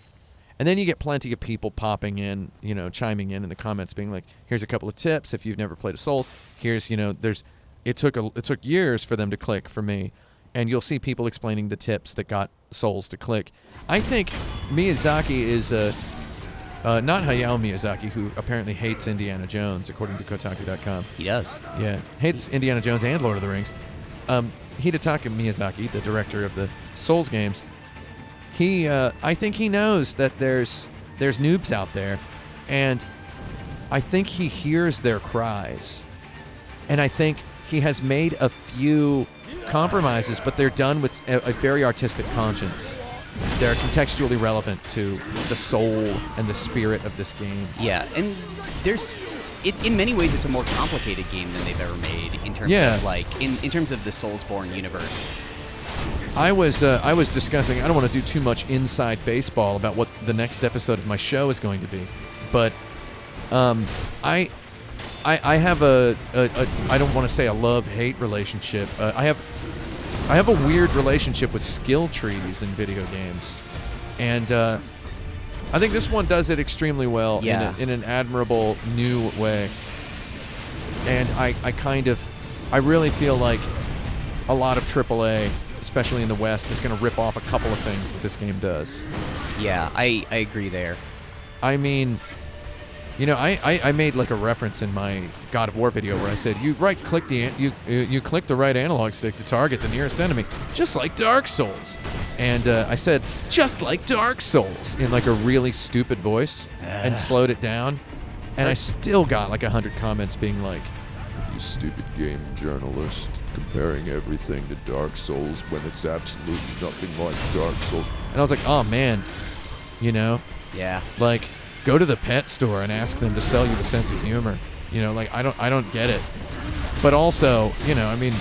And then you get plenty of people popping in, chiming in the comments being like, here's a couple of tips if you've never played a Souls. Here's, it took years for them to click for me. And you'll see people explaining the tips that got Souls to click. I think Miyazaki is Not Hayao Miyazaki, who apparently hates Indiana Jones, according to Kotaku.com. He does. Yeah, hates Indiana Jones and Lord of the Rings. Hidetaka Miyazaki, the director of the Souls games, I think he knows that there's noobs out there, and I think he hears their cries. And I think he has made a few compromises, but they're done with a very artistic conscience. They're contextually relevant to the soul and the spirit of this game. Yeah, and in many ways it's a more complicated game than they've ever made in terms of like in terms of the Soulsborne universe. I was discussing. I don't want to do too much inside baseball about what the next episode of my show is going to be, but I have a I don't want to say a love-hate relationship. I have a weird relationship with skill trees in video games, and I think this one does it extremely well in an admirable new way. And I really feel like a lot of AAA, especially in the West, is going to rip off a couple of things that this game does. Yeah, I agree there. I mean, you know, I made like a reference in my God of War video where I said you click the right analog stick to target the nearest enemy, just like Dark Souls. And I said, just like Dark Souls, in like a really stupid voice, and slowed it down. And I still got like 100 comments being like, you stupid game journalist, comparing everything to Dark Souls when it's absolutely nothing like Dark Souls. And I was like, oh man, you know? Yeah. Like, go to the pet store and ask them to sell you the sense of humor. You know, like, I don't get it. But also, you know, I mean,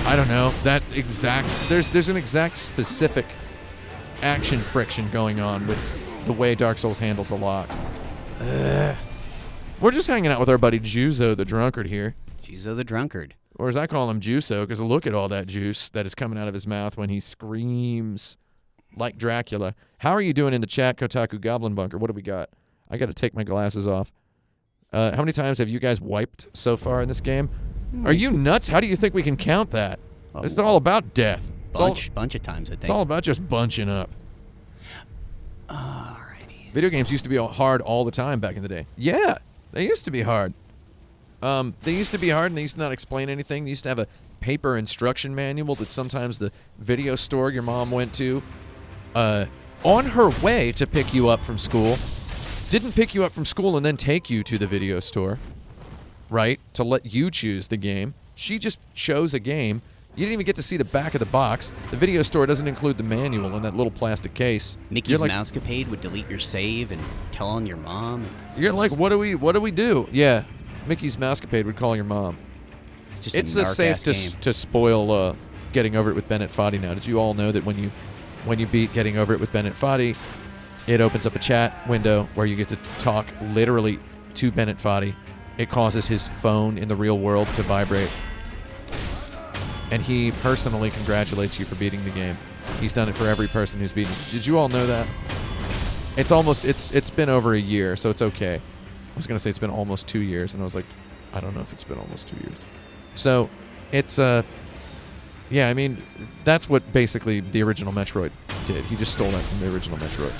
I don't know, there's an exact specific action friction going on with the way Dark Souls handles a lock. We're just hanging out with our buddy Juzo the Drunkard here. Juzo the Drunkard. Or as I call him, Juso, because look at all that juice that is coming out of his mouth when he screams like Dracula. How are you doing in the chat, Kotaku Goblin Bunker? What do we got? I got to take my glasses off. How many times have you guys wiped so far in this game? Are you nuts? How do you think we can count that? It's all about death. Bunch of times, I think. It's all about just bunching up. Alrighty. Video games used to be hard all the time back in the day. Yeah, they used to be hard. They used to be hard, and they used to not explain anything. They used to have a paper instruction manual that sometimes the video store your mom went to on her way to pick you up from school, didn't pick you up from school and then take you to the video store, right, to let you choose the game. She just chose a game. You didn't even get to see the back of the box. The video store doesn't include the manual in that little plastic case. Mickey's Mousecapade would delete your save and tell on your mom. You're like, what do we do? Yeah, Mickey's Mousecapade would call your mom. It's the safe to spoil Getting Over It with Bennett Foddy now. Did you all know that when you beat Getting Over It with Bennett Foddy, it opens up a chat window where you get to talk literally to Bennett Foddy. It causes his phone in the real world to vibrate. And he personally congratulates you for beating the game. He's done it for every person who's beaten it. Did you all know that? It's been over a year, so it's okay. I was going to say it's been almost 2 years, and I was like, I don't know if it's been almost 2 years. So, it's, yeah, I mean, that's what basically the original Metroid did. He just stole that from the original Metroid.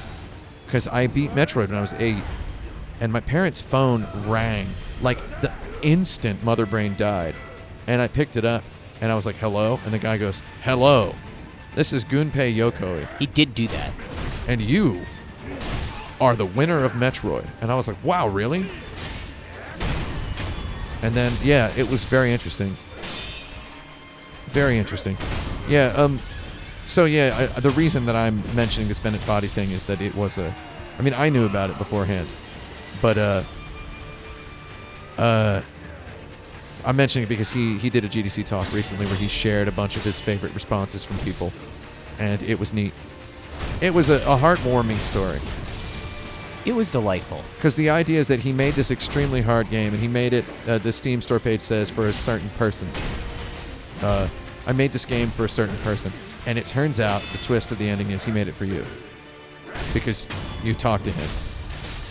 Because I beat Metroid when I was 8, and my parents' phone rang, like the instant Mother Brain died. And I picked it up, and I was like, hello? And the guy goes, hello. This is Gunpei Yokoi. He did do that. And you are the winner of Metroid. And I was like, wow, really? And then, yeah, it was very interesting. Very interesting. Yeah, so yeah, the reason that I'm mentioning this Bennett Foddy thing is that it was I mean, I knew about it beforehand. But, I'm mentioning it because he did a GDC talk recently where he shared a bunch of his favorite responses from people. And it was neat. It was a heartwarming story. It was delightful. Because the idea is that he made this extremely hard game, and he made it, the Steam store page says, for a certain person. I made this game for a certain person. And it turns out the twist of the ending is he made it for you. Because you talked to him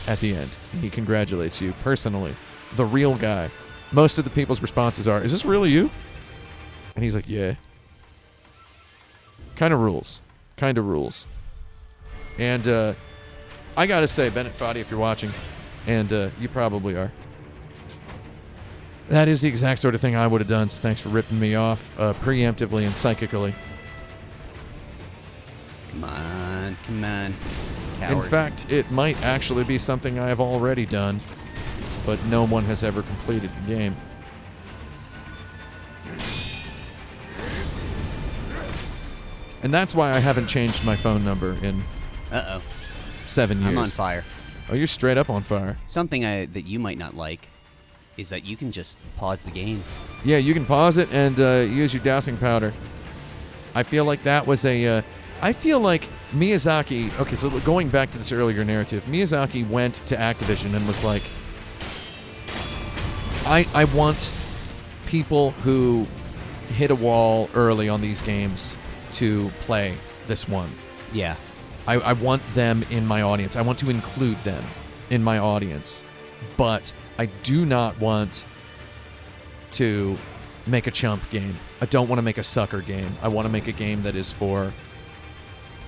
at the end. And he congratulates you personally. The real guy. Most of the people's responses are, is this really you? And he's like, yeah. Kind of rules. And, I gotta say, Bennett Foddy, if you're watching, and you probably are, that is the exact sort of thing I would have done, so thanks for ripping me off preemptively and psychically. Come on, come on. Coward. In fact, it might actually be something I have already done, but no one has ever completed the game. And that's why I haven't changed my phone number in 7 years. I'm on fire. Oh, you're straight up on fire. Something that you might not like is that you can just pause the game. Yeah, you can pause it and use your dousing powder. I feel like that was a... I feel like Miyazaki... Okay, so going back to this earlier narrative, Miyazaki went to Activision and was like, I want people who hit a wall early on these games to play this one. Yeah. I want them in my audience. I want to include them in my audience. But I do not want to make a chump game. I don't want to make a sucker game. I want to make a game that is for...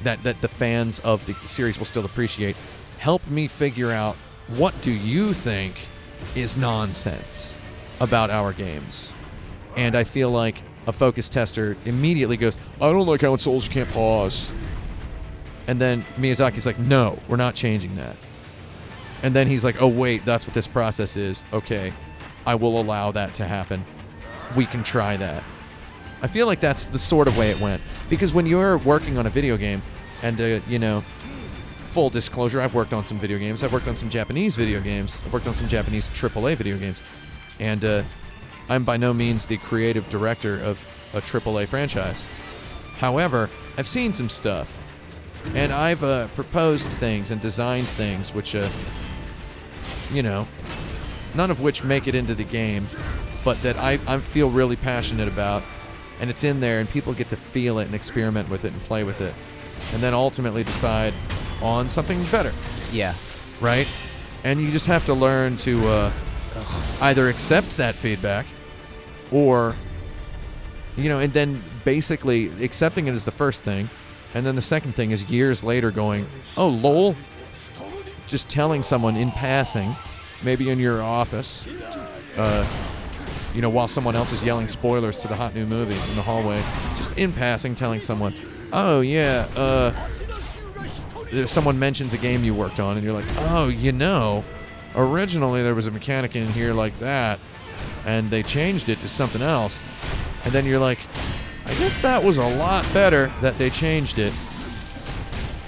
that the fans of the series will still appreciate. Help me figure out, what do you think is nonsense about our games? And I feel like a focus tester immediately goes, I don't like how in Souls you can't pause. And then Miyazaki's like, no, we're not changing that. And then he's like, oh wait, that's what this process is. Okay, I will allow that to happen. We can try that. I feel like that's the sort of way it went. Because when you're working on a video game, and, you know, full disclosure, I've worked on some video games. I've worked on some Japanese video games. I've worked on some Japanese AAA video games. And I'm by no means the creative director of a AAA franchise. However, I've seen some stuff. And I've proposed things and designed things which, you know, none of which make it into the game, but that I feel really passionate about. And it's in there, and people get to feel it and experiment with it and play with it. And then ultimately decide on something better. Yeah. Right? And you just have to learn to either accept that feedback or, you know, and then basically accepting it is the first thing. And then the second thing is years later going, oh, lol. Just telling someone in passing, maybe in your office, you know, while someone else is yelling spoilers to the hot new movie in the hallway, just in passing telling someone, oh, yeah, someone mentions a game you worked on, and you're like, oh, you know, originally there was a mechanic in here like that, and they changed it to something else. And then you're like, I guess that was a lot better that they changed it.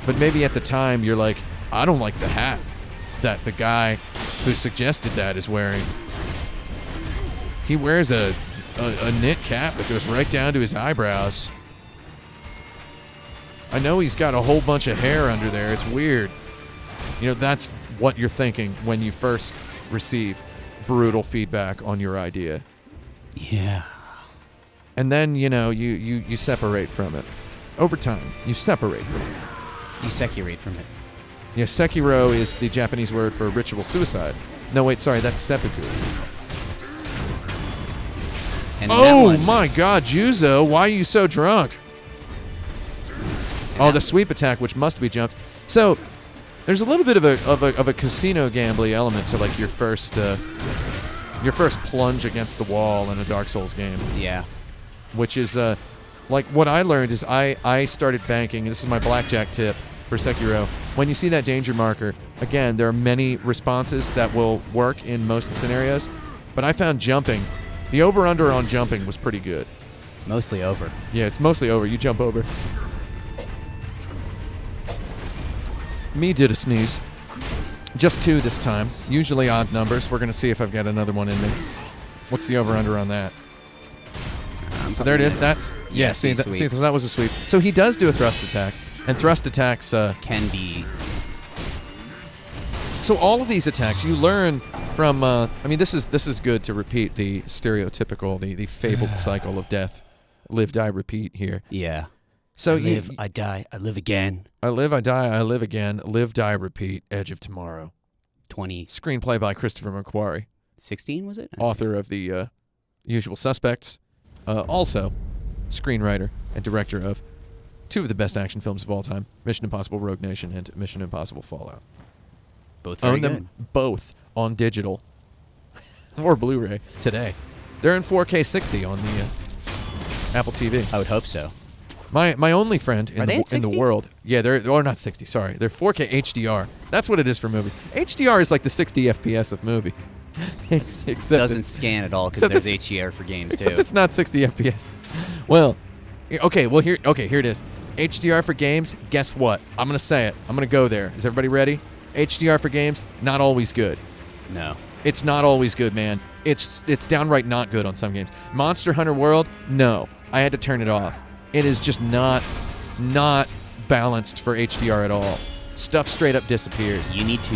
But maybe at the time you're like, I don't like the hat that the guy who suggested that is wearing. He wears a knit cap that goes right down to his eyebrows. I know he's got a whole bunch of hair under there. It's weird. You know, that's what you're thinking when you first receive brutal feedback on your idea. Yeah. And then, you know, you separate from it. Over time, you separate from it. You sekirate from it. Yeah, Sekiro is the Japanese word for ritual suicide. No, wait, sorry, that's seppuku. And Oh my god, Juzo, why are you so drunk? Oh, the sweep attack, which must be jumped. So, there's a little bit of a casino gambly element to like your first plunge against the wall in a Dark Souls game. Yeah. Which is like what I learned is I started banking, and this is my blackjack tip for Sekiro. When you see that danger marker, again, there are many responses that will work in most scenarios, but I found jumping. The over-under on jumping was pretty good. Mostly over. Yeah, it's mostly over. You jump over. Me did a sneeze. Just 2 this time. Usually odd numbers. We're going to see if I've got another one in me. What's the over-under on that? So there it is. That's... Yeah, see, that was a sweep. So he does do a thrust attack. And thrust attacks... can be... So all of these attacks, you learn from... I mean, this is good to repeat the stereotypical, the fabled cycle of death. Live, die, repeat here. Yeah. So I live, I die, I live again. I live, I die, I live again. Live, die, repeat. Edge of Tomorrow. 20. Screenplay by Christopher McQuarrie. 16, was it? Author of the Usual Suspects. Also, screenwriter and director of 2 of the best action films of all time, Mission Impossible Rogue Nation and Mission Impossible Fallout. Both very Own them both on digital or Blu-ray today. They're in 4K 60 on the Apple TV. I would hope so. My only friend Are they at in the 60? world. Yeah, they're not 60. Sorry, they're 4K HDR. That's what it is for movies. HDR is like the 60 FPS of movies. Except Doesn't scan at all because except there's it's- HDR for games Except too. it's not 60 FPS. Well, okay. Well, here it is. HDR for games. Guess what? I'm gonna say it. I'm gonna go there. Is everybody ready? HDR for games. Not always good. No. It's not always good, man. It's downright not good on some games. Monster Hunter World. No, I had to turn it off. It is just not balanced for HDR at all. Stuff straight up disappears. You need to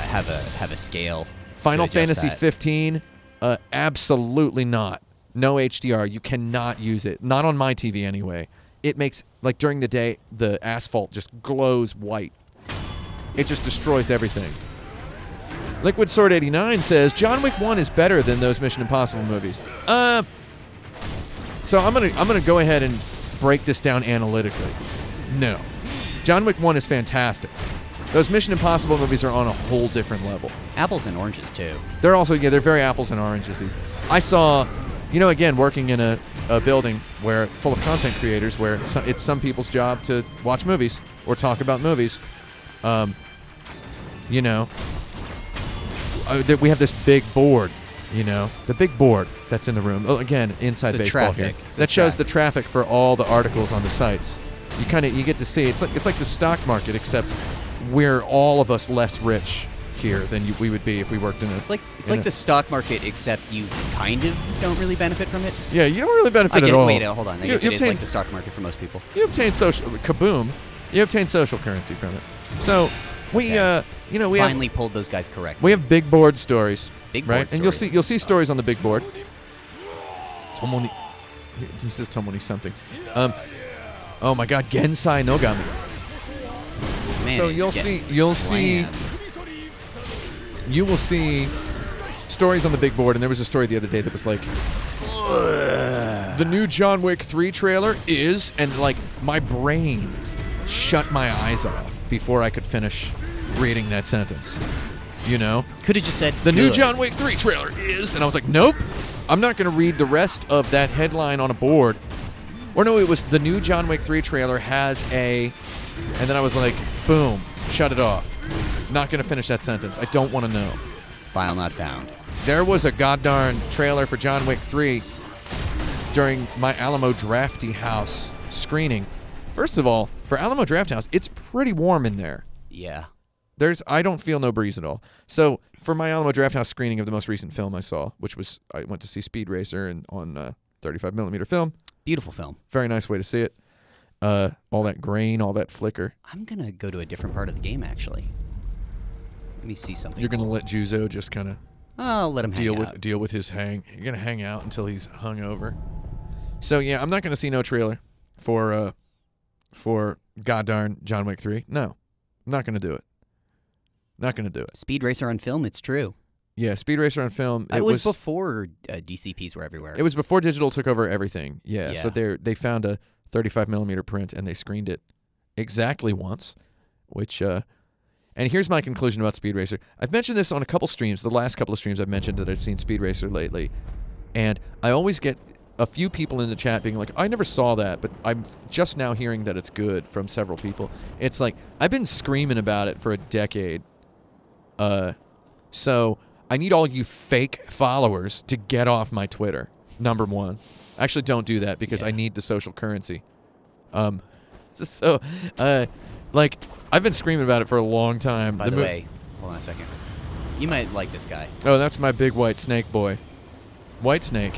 have a scale. Final to adjust Fantasy that. 15, absolutely not. No HDR. You cannot use it. Not on my TV anyway. It makes, like during the day, the asphalt just glows white. It just destroys everything. Liquid Sword 89 says, John Wick 1 is better than those Mission Impossible movies. So I'm gonna go ahead and break this down analytically. No. John Wick 1 is fantastic. Those Mission Impossible movies are on a whole different level. Apples and oranges too. They're also, yeah, they're very apples and oranges. I saw, again, working in a building where full of content creators where it's some people's job to watch movies or talk about movies. We have this big board, the big board that's in the room. Oh, again, inside the baseball traffic. here. That shows the traffic for all the articles on the sites. You get to see it's like the stock market, except we're all of us less rich here than we would be if we worked in it. It's like the stock market, except you kind of don't really benefit from it. Yeah, you don't really benefit at all. Wait, hold on. I guess you it is obtain- like the stock market for most people. You obtain social kaboom. You obtain social currency from it. So we Okay. we Finally pulled those guys correct. have big board stories. Big board right? And stories. you'll see stories on the big board. Tomoni, he says Tomoni something. Oh my God, Gensai Nogami. Man, So it's you'll getting see slammed. you will see stories on the big board, and there was a story the other day that was like, the new John Wick 3 trailer is, and like my brain shut my eyes off before I could finish reading that sentence. Could have just said The new good. John Wick 3 trailer is, and I was like, nope, I'm not going to read the rest of that headline on a board. Or no, it was the new John Wick 3 trailer has a, and then I was like, boom, shut it off. Not going to finish that sentence. I don't want to know. File not found. There was a goddarn trailer for John Wick 3 during my Alamo Drafty House screening. First of all, for Alamo Draft House, it's pretty warm in there. Yeah. I don't feel no breeze at all. So for my Alamo Draft House screening of the most recent film I saw, which was, I went to see Speed Racer on 35mm film. Beautiful film. Very nice way to see it. All that grain, all that flicker. I'm going to go to a different part of the game, actually. Let me see something. You're gonna let Juzo just kind of I'll let him hang out. deal with his hang. You're gonna hang out until he's hung over. So yeah, I'm not gonna see no trailer for goddarn John Wick 3. No, I'm not gonna do it. Not gonna do it. Speed Racer on film, it's true. Yeah, Speed Racer on film. It was before DCPs were everywhere. It was before digital took over everything. Yeah. So Yeah. they found a 35mm print and they screened it exactly once, which and here's my conclusion about Speed Racer. I've mentioned this on a couple streams. The last couple of streams I've mentioned that I've seen Speed Racer lately, and I always get a few people in the chat being like, I never saw that, but I'm just now hearing that it's good from several people. It's like, I've been screaming about it for a decade. So I need all you fake followers to get off my Twitter, number one. Actually, don't do that because I need the social currency. Like, I've been screaming about it for a long time. By the way, hold on a second. You might like this guy. Oh, that's my big white snake boy. White Snake.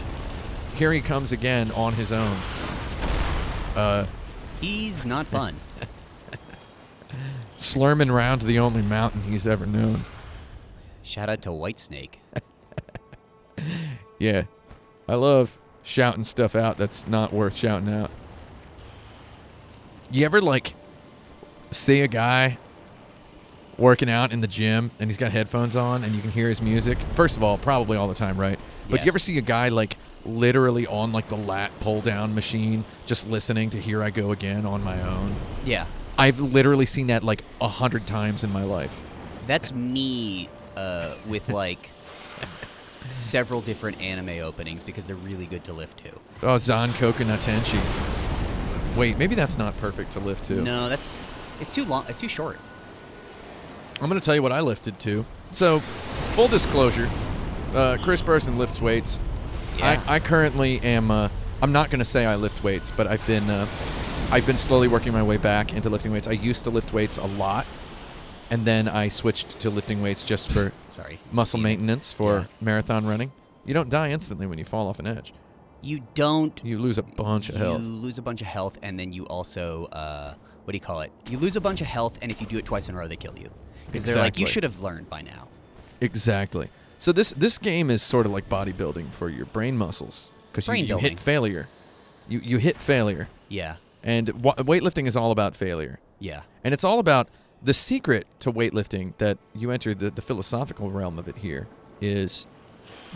Here he comes again on his own. He's not fun. Slurming round to the only mountain he's ever known. Shout out to Whitesnake. Yeah. I love shouting stuff out that's not worth shouting out. You ever, like, see a guy working out in the gym and he's got headphones on and you can hear his music? First of all, probably all the time, right? But Yes. do you ever see a guy, like, literally on, like, the lat pull-down machine just listening to Here I Go Again on my own? Yeah. I've literally seen that, like, 100 times in my life. That's me with like several different anime openings because they're really good to lift to. Oh, Zankoku no Tenchi. Wait, maybe that's not perfect to lift to. No, it's too long. It's too short. I'm going to tell you what I lifted to. So, full disclosure, Chris Burson lifts weights. Yeah. I currently am. I'm not going to say I lift weights, but I've been slowly working my way back into lifting weights. I used to lift weights a lot, and then I switched to lifting weights just for muscle maintenance for marathon running. You don't die instantly when you fall off an edge. You don't. You lose a bunch of health. You lose a bunch of health, and then you also, what do you call it? You lose a bunch of health, and if you do it twice in a row, they kill you. Because they're like, you should have learned by now. Exactly. So this game is sort of like bodybuilding for your brain muscles. Because you hit failure. You hit failure. Yeah. And weightlifting is all about failure. Yeah. And it's all about the secret to weightlifting that you enter the philosophical realm of it here is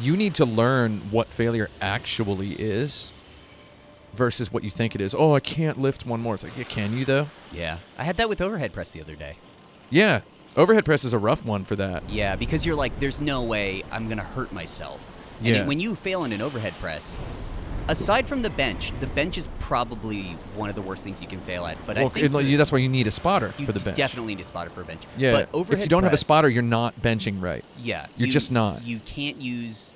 you need to learn what failure actually is versus what you think it is. Oh, I can't lift one more. It's like, yeah, can you though? Yeah. I had that with overhead press the other day. Yeah. Overhead press is a rough one for that. Yeah, because you're like, there's no way I'm going to hurt myself. And Yeah. when you fail in an overhead press, aside from the bench is probably one of the worst things you can fail at. But I think that's why you need a spotter you for the bench. definitely need a spotter for a bench. Yeah. But overhead if you don't have a press- spotter, you're not benching right. Yeah. You're just not. You can't use...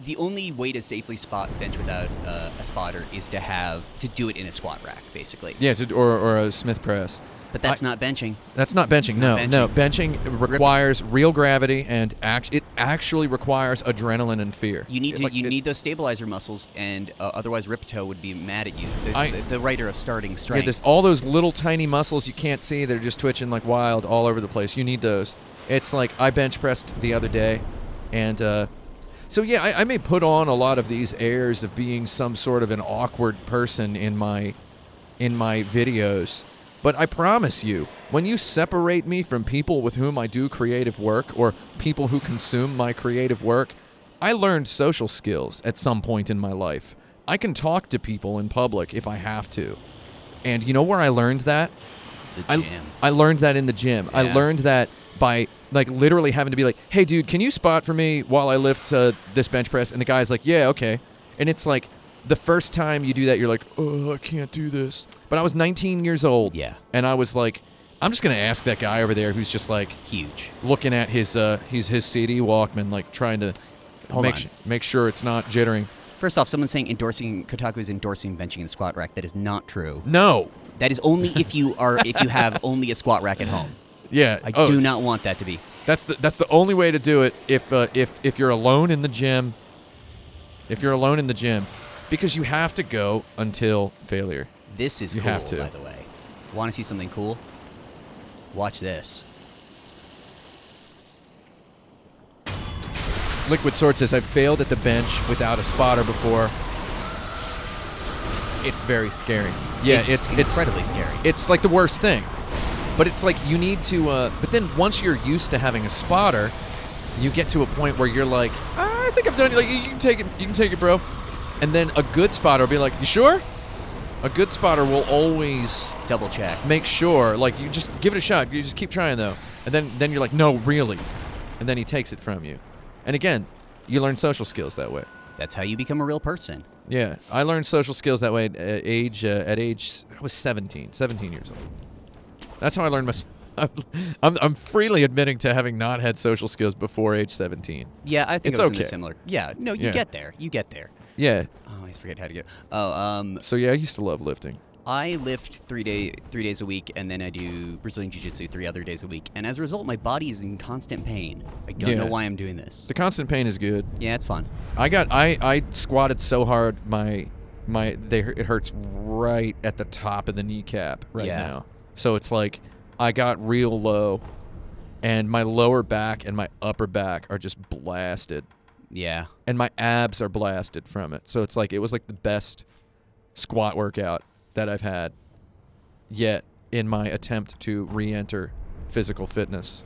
The only way to safely spot bench without a spotter is to do it in a squat rack, basically. Yeah, or a Smith press. But that's not benching. That's not benching. No. Benching requires real gravity, and it actually requires adrenaline and fear. You need those stabilizer muscles, and otherwise Ripto would be mad at you. The writer of starting strength. Yeah, there's all those little tiny muscles you can't see that are just twitching like wild all over the place. You need those. It's like I bench pressed the other day, and so yeah, I may put on a lot of these airs of being some sort of an awkward person in my videos. But I promise you, when you separate me from people with whom I do creative work or people who consume my creative work, I learned social skills at some point in my life. I can talk to people in public if I have to. And you know where I learned that? The gym. I learned that in the gym. Yeah. I learned that by like literally having to be like, hey, dude, can you spot for me while I lift this bench press? And the guy's like, yeah, okay. And it's like the first time you do that, you're like, oh, I can't do this. But I was 19 years old. Yeah. And I was like, I'm just going to ask that guy over there who's just like huge, looking at his CD Walkman, like trying to make sure it's not jittering. First off, someone's saying Kotaku is endorsing benching and squat rack. That is not true. No. That is only if you have only a squat rack at home. Yeah. I do not want that to be. That's the only way to do it if you're alone in the gym. If you're alone in the gym, because you have to go until failure. This is you cool, have to. by the way. Want to see something cool? Watch this. Liquid Sword says, I've failed at the bench without a spotter before. It's very scary. Yeah, it's incredibly scary. It's like the worst thing. But it's like you need to... but then once you're used to having a spotter, you get to a point where you're like, I think I've done it. Like, you can take it, bro. And then a good spotter will be like, you sure? A good spotter will always double check. Make sure, like, you just give it a shot. You just keep trying, though. And then you're like, no, really. And then he takes it from you. And again, you learn social skills that way. That's how you become a real person. Yeah, I learned social skills that way at age I was 17 years old. That's how I learned my... I'm freely admitting to having not had social skills before age 17. Yeah, I think it's it was okay. Similar. Yeah, no, you get there. You get there. Yeah. Oh, I always forget how to get... Oh, So yeah, I used to love lifting. I lift 3 days a week, and then I do Brazilian Jiu-Jitsu 3 other days a week. And as a result, my body is in constant pain. I don't know why I'm doing this. The constant pain is good. Yeah, it's fun. I squatted so hard, it hurts right at the top of the kneecap right now. So it's like I got real low, and my lower back and my upper back are just blasted. Yeah. And my abs are blasted from it. So it's like it was like the best squat workout that I've had yet in my attempt to re-enter physical fitness.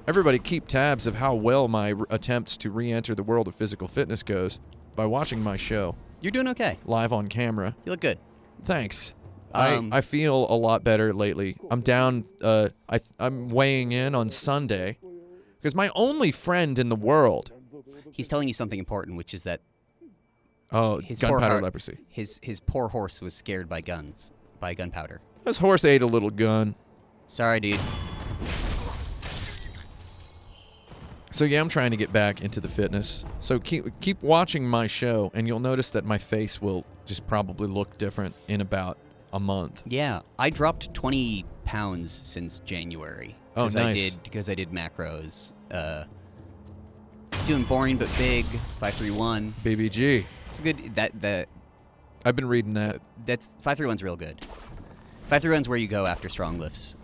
Everybody keep tabs of how well my attempts to re-enter the world of physical fitness goes by watching my show. You're doing okay. Live on camera. You look good. Thanks. I feel a lot better lately. I'm down. I'm weighing in on Sunday because my only friend in the world. He's telling you something important, which is that his Gunpowder leprosy. His poor horse was scared by gunpowder. This horse ate a little gun. Sorry, dude. So yeah, I'm trying to get back into the fitness. So keep watching my show, and you'll notice that my face will just probably look different in about a month. Yeah, I dropped 20 pounds since January. Oh, nice. Because I did macros. Doing boring but big. 531. BBG. It's a good. I've been reading that. That's 531's real good. 531's where you go after strong lifts.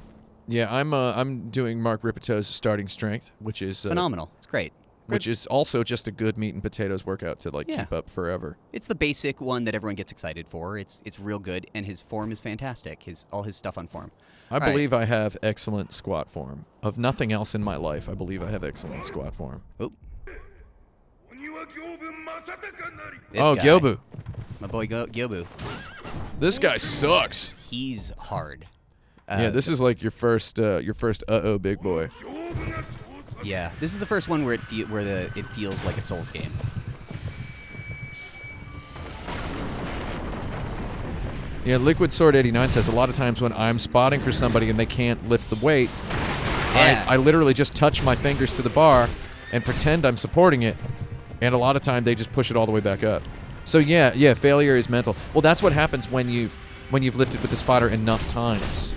Yeah, I'm doing Mark Ripeto's starting strength, which is phenomenal. It's great. Which is also just a good meat and potatoes workout to keep up forever. It's the basic one that everyone gets excited for. It's real good, and his form is fantastic. All his stuff on form. I believe I have excellent squat form. Of nothing else in my life, I believe I have excellent squat form. Oh. Gyobu. My boy Gyobu. This guy sucks. He's hard. Yeah, this is like your first big boy. Yeah, this is the first one where it feels like a Souls game. Yeah, Liquid Sword 89 says a lot of times when I'm spotting for somebody and they can't lift the weight, I literally just touch my fingers to the bar and pretend I'm supporting it, and a lot of time they just push it all the way back up. So yeah, failure is mental. Well, that's what happens when you've lifted with the spotter enough times.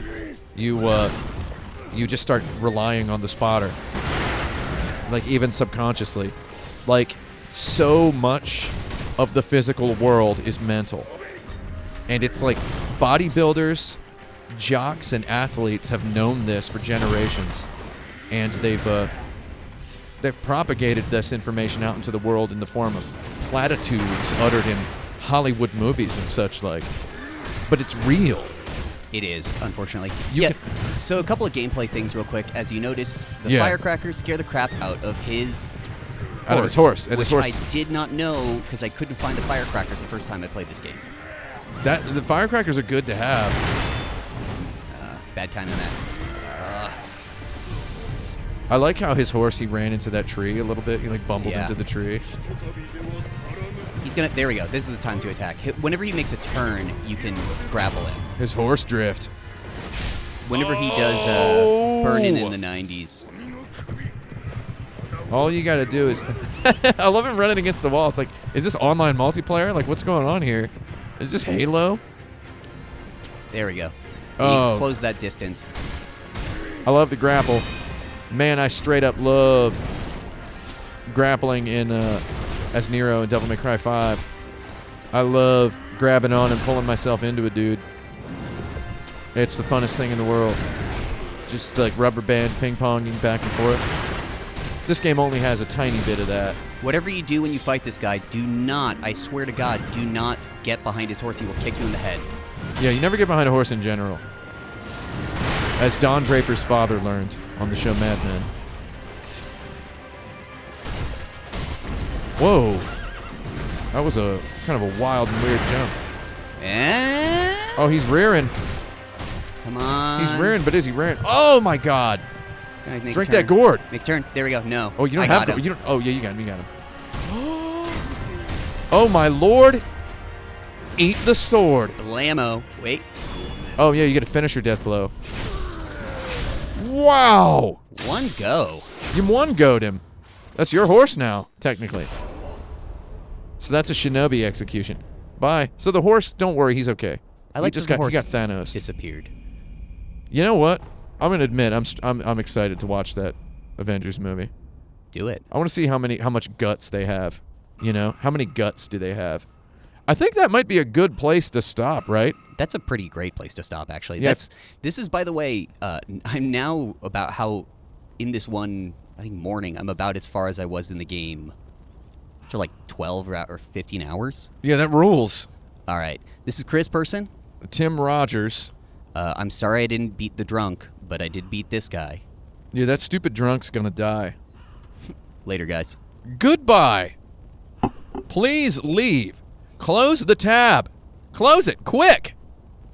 You just start relying on the spotter, like even subconsciously. Like, so much of the physical world is mental, and it's like bodybuilders, jocks, and athletes have known this for generations, and they've propagated this information out into the world in the form of platitudes uttered in Hollywood movies and such like. But it's real. It is, unfortunately. So a couple of gameplay things real quick. As you noticed, the firecrackers scare the crap out of his horse. Which I did not know because I couldn't find the firecrackers the first time I played this game. The firecrackers are good to have. Bad time on that. I like how his horse, he ran into that tree a little bit. He like bumbled into the tree. There we go. This is the time to attack. Whenever he makes a turn, you can grapple him. His horse drift. Whenever he does burn-in the 90s. All you gotta do is... I love him running against the wall. It's like, is this online multiplayer? Like, what's going on here? Is this Halo? There we go. You close that distance. I love the grapple. Man, I straight up love grappling in as Nero in Devil May Cry 5. I love grabbing on and pulling myself into a dude. It's the funnest thing in the world. Just like rubber band ping-ponging back and forth. This game only has a tiny bit of that. Whatever you do when you fight this guy, do not, I swear to God, do not get behind his horse. He will kick you in the head. Yeah, you never get behind a horse in general. As Don Draper's father learned on the show Mad Men. Whoa. That was a kind of a wild and weird jump. Oh, he's rearing. Come on. He's rearing, but is he rearing? Oh, my God. Drink that gourd. Make a turn. There we go. No. Oh, you don't have to. Oh, yeah, you got him. You got him. Oh, my Lord. Eat the sword. Blammo. Wait. Oh, yeah, you get to finish your death blow. Wow. One go. You one-go'd him. That's your horse now, technically. So that's a shinobi execution. Bye. So the horse, don't worry, he's okay. I like he got Thanos. Disappeared. You know what? I'm gonna admit I'm excited to watch that Avengers movie. Do it. I want to see how much guts they have. You know, how many guts do they have? I think that might be a good place to stop, right? That's a pretty great place to stop, actually. Yeah. This is, by the way, I'm now about how in this one, I think, morning, I'm about as far as I was in the game after like 12 or 15 hours. Yeah, that rules. All right. This is Chris Person. Tim Rogers. I'm sorry I didn't beat the drunk, but I did beat this guy. Yeah, that stupid drunk's gonna die. Later, guys. Goodbye. Please leave. Close the tab. Close it, quick.